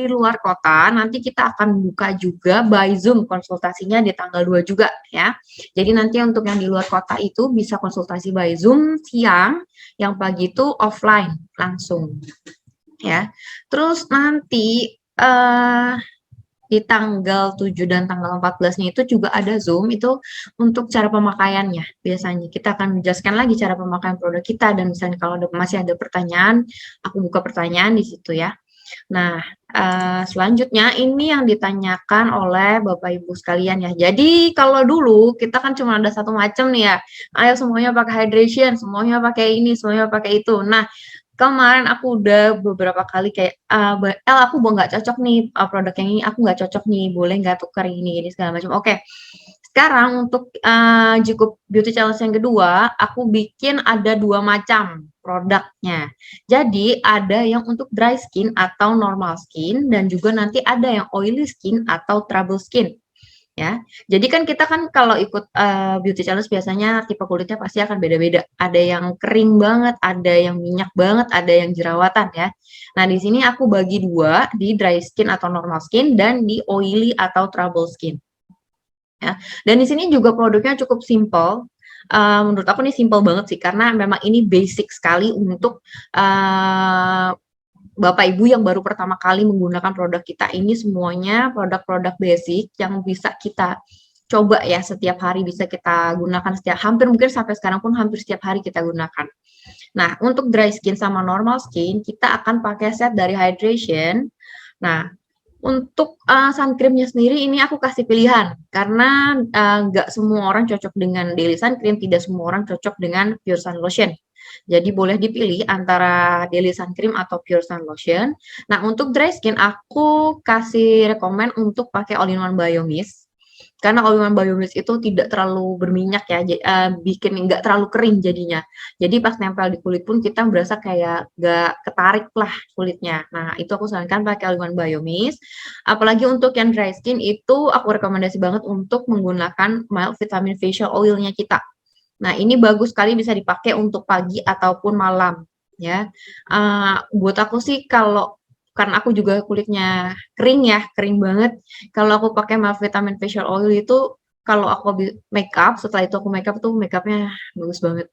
luar kota nanti kita akan buka juga by Zoom konsultasinya di tanggal 2 juga ya. Jadi nanti untuk yang di luar kota itu bisa konsultasi by Zoom siang, yang pagi itu offline langsung. Ya, terus nanti di tanggal 7 dan tanggal 14-nya itu juga ada Zoom itu untuk cara pemakaiannya. Biasanya kita akan menjelaskan lagi cara pemakaian produk kita, dan misalnya kalau masih ada pertanyaan, aku buka pertanyaan di situ ya. Nah, selanjutnya ini yang ditanyakan oleh Bapak Ibu sekalian ya. Jadi kalau dulu kita kan cuma ada satu macam nih ya. Ayo semuanya pakai hydration, semuanya pakai ini, semuanya pakai itu. Nah, kemarin aku udah beberapa kali kayak, aku nggak cocok nih produk yang ini, aku nggak cocok nih, boleh nggak tukar ini segala macam. Oke, sekarang untuk Jikup Beauty Challenge yang kedua, aku bikin ada 2 macam produknya. Jadi ada yang untuk dry skin atau normal skin, dan juga nanti ada yang oily skin atau trouble skin. Ya, jadi kan kita kan kalau ikut beauty challenge biasanya tipe kulitnya pasti akan beda-beda. Ada yang kering banget, ada yang minyak banget, ada yang jerawatan ya. Nah, di sini aku bagi 2, di dry skin atau normal skin dan di oily atau trouble skin. Ya, dan di sini juga produknya cukup simple. Menurut aku ini simple banget sih, karena memang ini basic sekali untuk Bapak Ibu yang baru pertama kali menggunakan produk kita. Ini semuanya produk-produk basic yang bisa kita coba ya setiap hari, bisa kita gunakan hampir mungkin sampai sekarang pun hampir setiap hari kita gunakan. Nah, untuk dry skin sama normal skin kita akan pakai set dari hydration. Nah, untuk sun creamnya sendiri ini aku kasih pilihan karena nggak semua orang cocok dengan daily sun cream, tidak semua orang cocok dengan pure sun lotion. Jadi boleh dipilih antara daily sun cream atau pure sun lotion. Nah, untuk dry skin aku kasih rekomen untuk pakai all-in-one Biomist. Karena all-in-one Biomist itu tidak terlalu berminyak ya, bikin nggak terlalu kering jadinya. Jadi pas nempel di kulit pun kita berasa kayak nggak ketarik lah kulitnya. Nah, itu aku sarankan pakai all-in-one Biomist. Apalagi untuk yang dry skin itu aku rekomendasi banget untuk menggunakan mild vitamin facial oil-nya kita. Nah, ini bagus sekali bisa dipakai untuk pagi ataupun malam ya. Buat aku sih karena aku juga kulitnya kering ya, kering banget. Kalau aku pakai mild vitamin facial oil itu kalau aku makeup, setelah itu aku makeup tuh makeupnya bagus banget.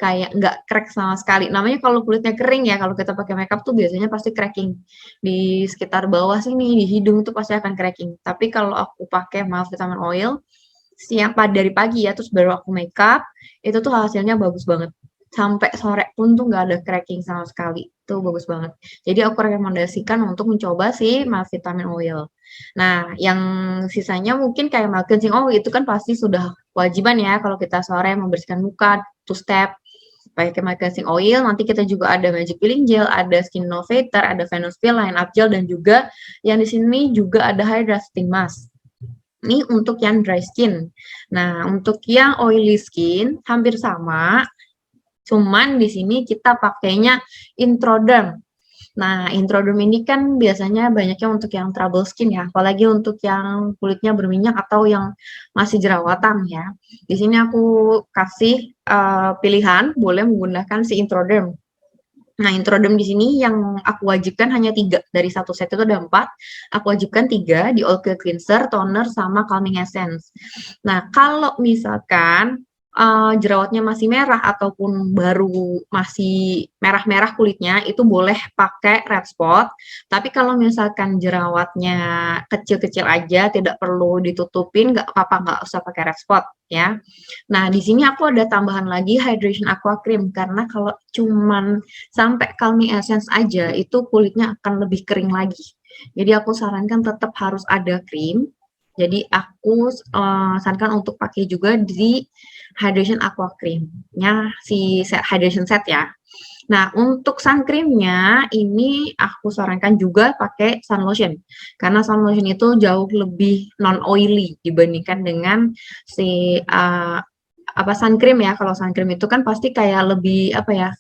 Kayak nggak crack sama sekali. Namanya kalau kulitnya kering ya, kalau kita pakai makeup tuh biasanya pasti cracking. Di sekitar bawah sini, di hidung tuh pasti akan cracking. Tapi kalau aku pakai mild vitamin oil, dari pagi ya, terus baru aku makeup, itu tuh hasilnya bagus banget. Sampai sore pun tuh nggak ada cracking sama sekali. Itu bagus banget. Jadi aku rekomendasikan untuk mencoba si mild vitamin oil. Nah, yang sisanya mungkin kayak mild cleansing oil itu kan pasti sudah wajiban ya kalau kita sore membersihkan muka, 2 step. Pakai mild cleansing oil, nanti kita juga ada magic peeling gel, ada skin innovator, ada Venus Peel, line up gel, dan juga yang di sini juga ada hydrating mask. Ini untuk yang dry skin. Nah, untuk yang oily skin hampir sama, cuman di sini kita pakainya Introderm. Nah, Introderm ini kan biasanya banyaknya untuk yang trouble skin ya, apalagi untuk yang kulitnya berminyak atau yang masih jerawatan ya. Di sini aku kasih pilihan, boleh menggunakan si Introderm. Nah, Introderm di sini yang aku wajibkan hanya 3. Dari satu set itu ada 4. Aku wajibkan 3 di All Clear Cleanser, Toner, sama Calming Essence. Nah, kalau misalkan jerawatnya masih merah ataupun baru masih merah-merah kulitnya, itu boleh pakai red spot. Tapi kalau misalkan jerawatnya kecil-kecil aja, tidak perlu ditutupin, nggak apa-apa, nggak usah pakai red spot ya. Nah, di sini aku ada tambahan lagi Hydration Aqua Cream, karena kalau cuman sampai Calming Essence aja, itu kulitnya akan lebih kering lagi. Jadi aku sarankan tetap harus ada krim. Jadi aku sarankan untuk pakai juga di Hydration Aqua Cream-nya, si hydration set ya. Nah, untuk sun cream-nya ini aku sarankan juga pakai sun lotion. Karena sun lotion itu jauh lebih non-oily dibandingkan dengan si apa sun cream ya. Kalau sun cream itu kan pasti kayak lebih apa ya,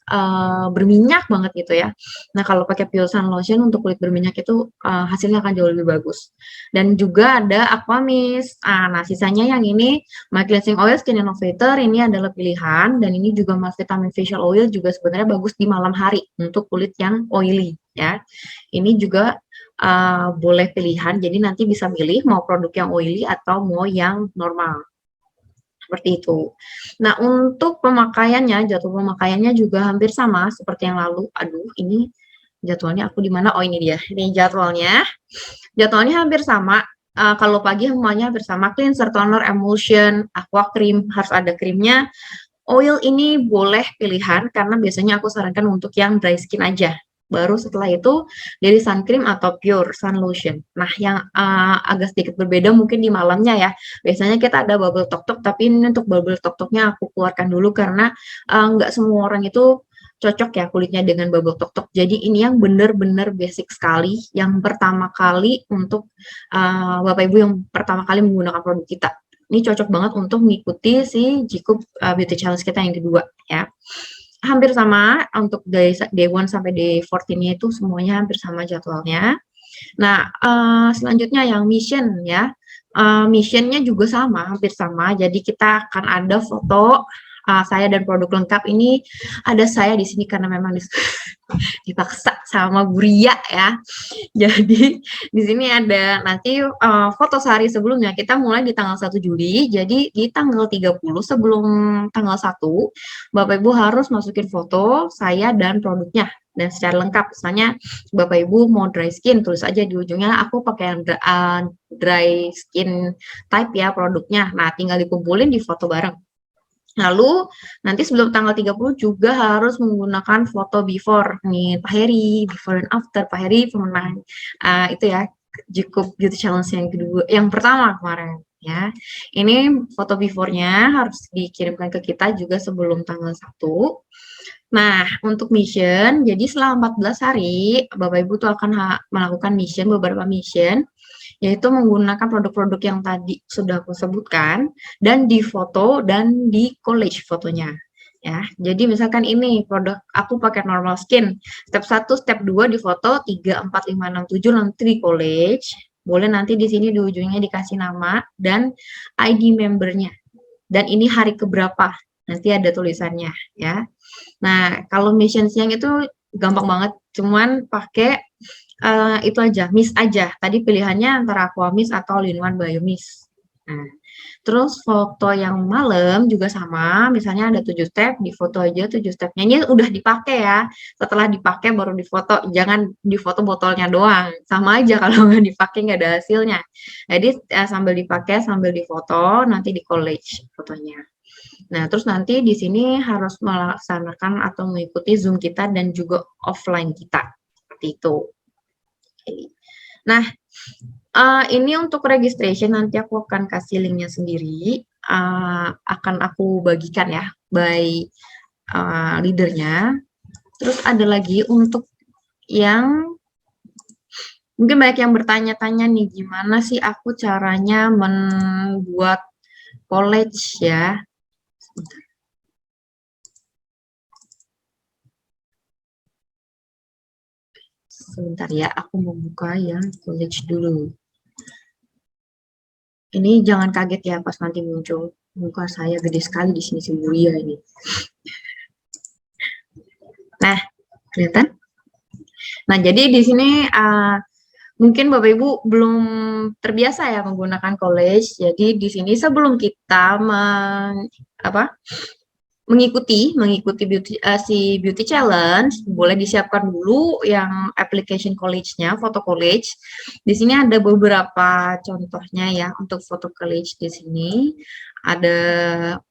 berminyak banget gitu ya. Nah, kalau pakai pure sun lotion untuk kulit berminyak itu hasilnya akan jauh lebih bagus. Dan juga ada Aqua Mist. Nah, sisanya yang ini My Cleansing Oil Skin Innovator ini adalah pilihan, dan ini juga multivitamin facial oil juga sebenarnya bagus di malam hari untuk kulit yang oily ya. Ini juga boleh pilihan, jadi nanti bisa milih mau produk yang oily atau mau yang normal. Seperti itu. Nah, untuk pemakaiannya, jadwal pemakaiannya juga hampir sama seperti yang lalu. Aduh, ini jadwalnya aku di mana? Oh, ini dia. Ini jadwalnya. Jadwalnya hampir sama. Kalau pagi semuanya hampir sama. Cleanser, toner, emulsion, aqua cream, harus ada krimnya. Oil ini boleh pilihan karena biasanya aku sarankan untuk yang dry skin aja. Baru setelah itu dari sun cream atau pure sun lotion. Nah, yang agak sedikit berbeda mungkin di malamnya ya. Biasanya kita ada bubble tok-tok, tapi ini untuk bubble tok-toknya aku keluarkan dulu karena nggak semua orang itu cocok ya kulitnya dengan bubble tok-tok. Jadi ini yang benar-benar basic sekali, yang pertama kali untuk Bapak Ibu yang pertama kali menggunakan produk kita. Ini cocok banget untuk mengikuti si Jikup Beauty Challenge kita yang kedua ya. Hampir sama untuk day 1 sampai day 14-nya itu semuanya hampir sama jadwalnya. Nah, selanjutnya yang mission ya. Missionnya juga sama, hampir sama. Jadi kita akan ada foto saya dan produk lengkap ini. Ada saya di sini karena memang dipaksa sama Bu Ria ya. Jadi di sini ada nanti foto sehari sebelumnya. Kita mulai di tanggal 1 Juli. Jadi di tanggal 30 sebelum tanggal 1 Bapak Ibu harus masukin foto saya dan produknya dan secara lengkap. Misalnya Bapak Ibu mau dry skin, tulis aja di ujungnya aku pakai dry skin type ya produknya. Nah, tinggal dikumpulin di foto bareng. Lalu nanti sebelum tanggal 30 juga harus menggunakan foto before nih Pak Heri, before and after. Pak Heri pemenang itu ya Jikup Beauty Challenge yang kedua, yang pertama kemarin ya. Ini foto before-nya harus dikirimkan ke kita juga sebelum tanggal 1. Nah, untuk mission, jadi selama 14 hari Bapak Ibu tuh akan melakukan mission, beberapa mission, yaitu menggunakan produk-produk yang tadi sudah aku sebutkan dan difoto dan di collage fotonya ya. Jadi misalkan ini produk aku pakai normal skin, step 1, step 2 difoto, 3, 4, 5, 6, 7 nanti di collage. Boleh nanti di sini di ujungnya dikasih nama dan ID membernya. Dan ini hari keberapa, nanti ada tulisannya ya. Nah, kalau mission siang itu gampang banget, cuman pakai itu aja, mist aja. Tadi pilihannya antara Aqua Mist atau All-in-One Bio Mist. Nah, terus foto yang malam juga sama, misalnya ada 7 step, difoto aja 7 stepnya. Ini udah dipakai ya. Setelah dipakai baru difoto, jangan difoto botolnya doang. Sama aja kalau nggak dipakai nggak ada hasilnya. Jadi sambil dipakai, sambil difoto, nanti di collage fotonya. Nah, terus nanti di sini harus melaksanakan atau mengikuti Zoom kita dan juga offline kita. Seperti itu. Nah, ini untuk registration nanti aku akan kasih linknya sendiri, akan aku bagikan ya by leadernya. Terus ada lagi untuk yang mungkin banyak yang bertanya-tanya nih, gimana sih aku caranya membuat college ya. Sebentar ya, aku membuka yang college dulu. Ini jangan kaget ya pas nanti muncul muka saya gede sekali di sini si Buya ini. Nah, kelihatan? Nah, jadi di sini mungkin Bapak Ibu belum terbiasa ya menggunakan college. Jadi di sini sebelum kita mengikuti beauty challenge, boleh disiapkan dulu yang application college-nya, foto college. Di sini ada beberapa contohnya ya untuk foto college di sini. Ada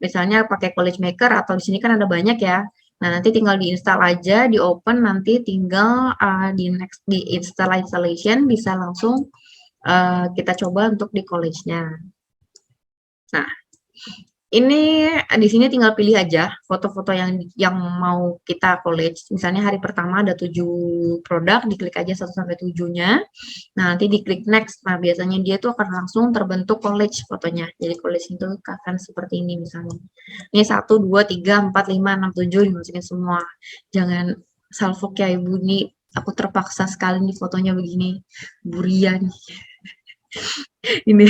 misalnya pakai college maker atau di sini kan ada banyak ya. Nah, nanti tinggal diinstal aja, di open, nanti tinggal di installation bisa langsung kita coba untuk di college-nya. Nah, Ini di sini tinggal pilih aja foto-foto yang mau kita collage. Misalnya hari pertama ada 7 produk, diklik aja 1 sampai 7-nya. Nah, nanti diklik next. Nah, biasanya dia tuh akan langsung terbentuk collage fotonya. Jadi collage itu akan seperti ini misalnya. Ini 1, 2, 3, 4, 5, 6, 7 dimasukin semua. Jangan salfok ya Ibu, nih aku terpaksa sekali nih fotonya begini. Buria nih. Ini.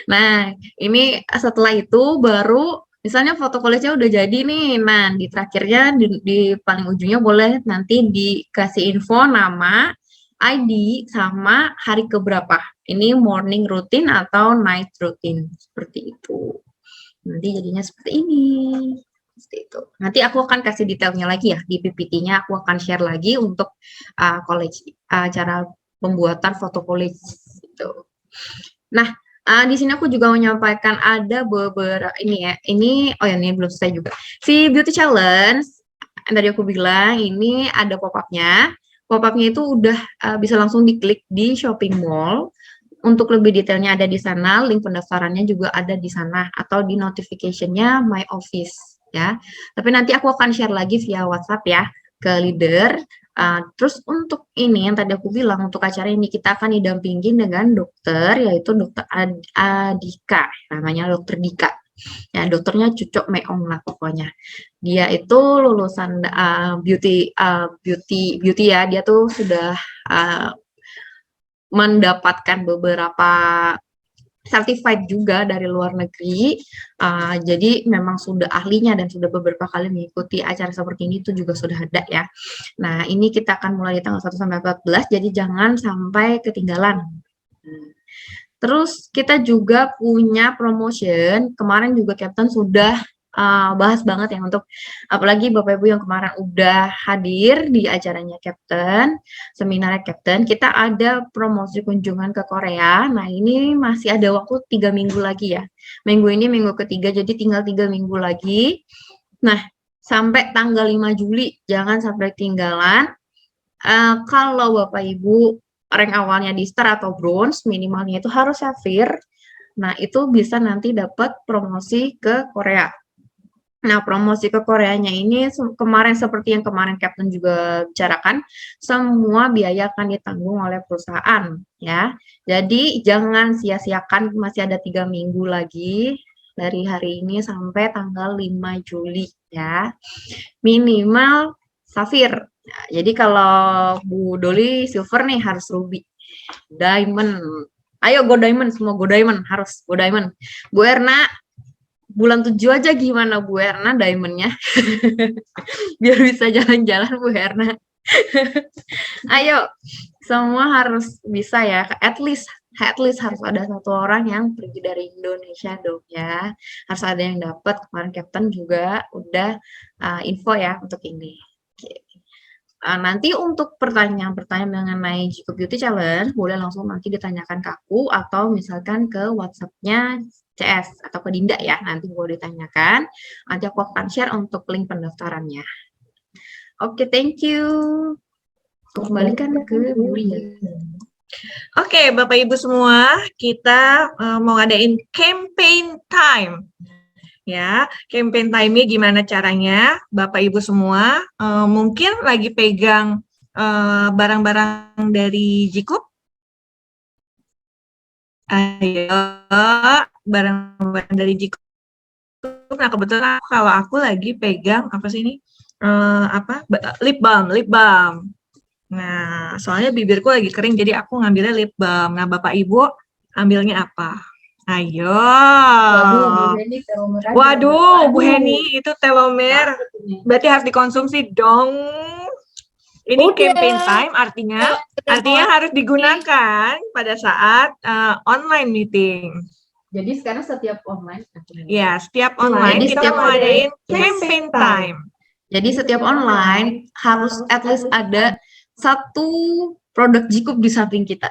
Nah, ini setelah itu baru misalnya foto collage-nya udah jadi nih. Nah, di terakhirnya di paling ujungnya boleh nanti dikasih info nama, ID sama hari keberapa. Ini morning routine atau night routine seperti itu. Nanti jadinya seperti ini. Seperti itu. Nanti aku akan kasih detailnya lagi ya di PPT-nya. Aku akan share lagi untuk college cara pembuatan foto collage gitu. Nah, di sini aku juga menyampaikan ada beberapa ini ya. Ini ini belum selesai juga. Si beauty challenge tadi aku bilang ini ada pop-up-nya. Pop-up-nya itu udah bisa langsung diklik di shopping mall. Untuk lebih detailnya ada di sana, link pendaftarannya juga ada di sana atau di notification-nya My Office ya. Tapi nanti aku akan share lagi via WhatsApp ya ke leader. Terus untuk ini yang tadi aku bilang untuk acara ini kita akan didampingi dengan dokter yaitu dokter Adika, namanya dokter Dika. Ya, dokternya Cucok Meong lah pokoknya. Dia itu lulusan beauty ya. Dia tuh sudah mendapatkan beberapa certified juga dari luar negeri, jadi memang sudah ahlinya dan sudah beberapa kali mengikuti acara seperti ini itu juga sudah ada ya. Nah, ini kita akan mulai di tanggal 1 sampai 14, jadi jangan sampai ketinggalan. Terus kita juga punya promotion, kemarin juga Captain sudah bahas banget ya untuk apalagi Bapak Ibu yang kemarin udah hadir di acaranya Captain, seminarnya Captain, kita ada promosi kunjungan ke Korea. Nah, ini masih ada waktu 3 minggu lagi ya. Minggu ini minggu ketiga, jadi tinggal 3 minggu lagi. Nah, sampai tanggal 5 Juli, jangan sampai ketinggalan. Kalau Bapak Ibu rank awalnya di star atau bronze, minimalnya itu harus sapphire. Nah, itu bisa nanti dapat promosi ke Korea. Nah, promosi ke Koreanya ini kemarin seperti yang kemarin Captain juga bicarakan, semua biaya akan ditanggung oleh perusahaan ya. Jadi jangan sia-siakan, masih ada 3 minggu lagi dari hari ini sampai tanggal 5 Juli ya. Minimal safir. Nah, jadi kalau Bu Doli silver nih harus ruby. Diamond. Ayo go diamond, semua go diamond, harus go diamond. Bu Erna bulan 7 aja gimana Bu Erna diamondnya? Biar bisa jalan-jalan Bu Erna. Ayo, semua harus bisa ya. At least harus ada 1 orang yang pergi dari Indonesia dong ya. Harus ada yang dapat. Kemarin Captain juga udah info ya untuk ini. Nanti untuk pertanyaan-pertanyaan mengenai Jiko Beauty Challenge boleh langsung nanti ditanyakan ke aku atau misalkan ke WhatsApp-nya CS atau ke Dinda ya, nanti boleh ditanyakan. Nanti aku akan share untuk link pendaftarannya. Oke, thank you. Kembalikan ke Bu Ria. Oke, Bapak Ibu semua, kita mau ngadain campaign time. Ya, campaign time-nya gimana caranya? Bapak Ibu semua mungkin lagi pegang barang-barang dari Jikup. Ayo, barang-barang dari Jikup. Nah, kebetulan kalau aku lagi pegang apa sih ini? Lip balm. Nah, soalnya bibirku lagi kering, jadi aku ngambilnya lip balm. Nah, Bapak Ibu ambilnya apa? Ayo. Waduh, Bu Heni itu telomer. Berarti harus dikonsumsi dong. Ini campaign time artinya harus digunakan pada saat online meeting. Jadi sekarang setiap online. Ya, setiap online kita mau ngadain campaign time. Jadi setiap online harus at least ada 1 produk Jikup di samping kita.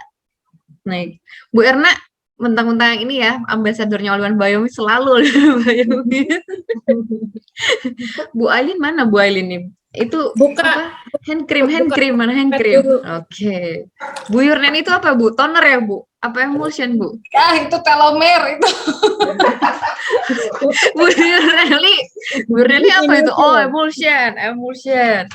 Nah, Bu Erna mentang-mentang ini ya ambasadornya All One Biomi selalu Biomi. Bu Ailin mana Bu Ailin nih? Itu hand cream mana hand cream? Oke. Bu Yurnen itu apa Bu? Toner ya Bu? Apa emulsion, Bu? Ya, itu telomer itu. Bu Reli apa itu? Oh, emulsion.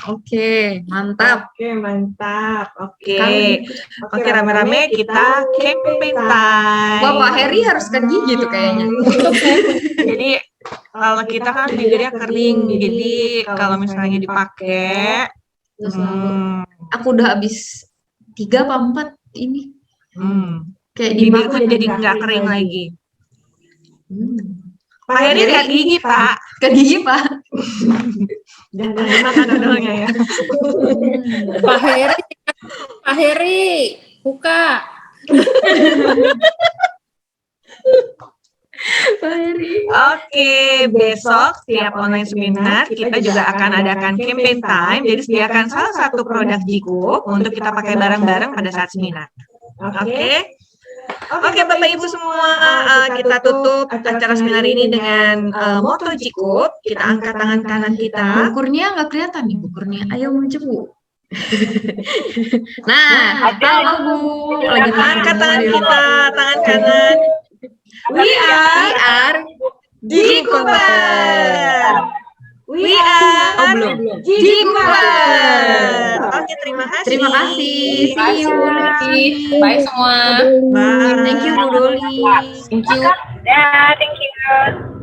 Oke, mantap. Oke, mantap. Oke. Kali- Oke, rame-rame kita campaign time. Wah, Pak Heri harus kan gigi tuh kayaknya. Jadi kalau kita kan bibirnya kering, jadi kalau misalnya dipakai, Terus lalu, aku udah habis 3 apa 4 ini. Kayak bibirku dimakan. jadi nggak kering lagi. Pak Pak Heri Heri nggak gigi, Pak. Ke gigi, Pak. Jangan dimakan dodolnya ya. Pak Heri, buka. Pak Heri. Oke, besok setiap online seminar kita juga akan adakan campaign time. Jadi sediakan salah satu produk Jikup untuk kita pakai bareng-bareng pada saat seminar. Oke. Oke, Bapak Ibu semua, kita tutup acara seminar ini dengan moto Jikup. Kita angkat tangan kanan kita. Bu Kurnia nggak kelihatan nih, Bu Kurnia. Ayo muncul, Bu. Nah, halo Bu. Lagi Angkat tangan kita, tangan kanan. We are Jikuper. We are Jikuper. Oke, terima kasih. Terima kasih. See you. Bye semua. Bye. Thank you, Bu Doli. Thank you. Ya, thank you.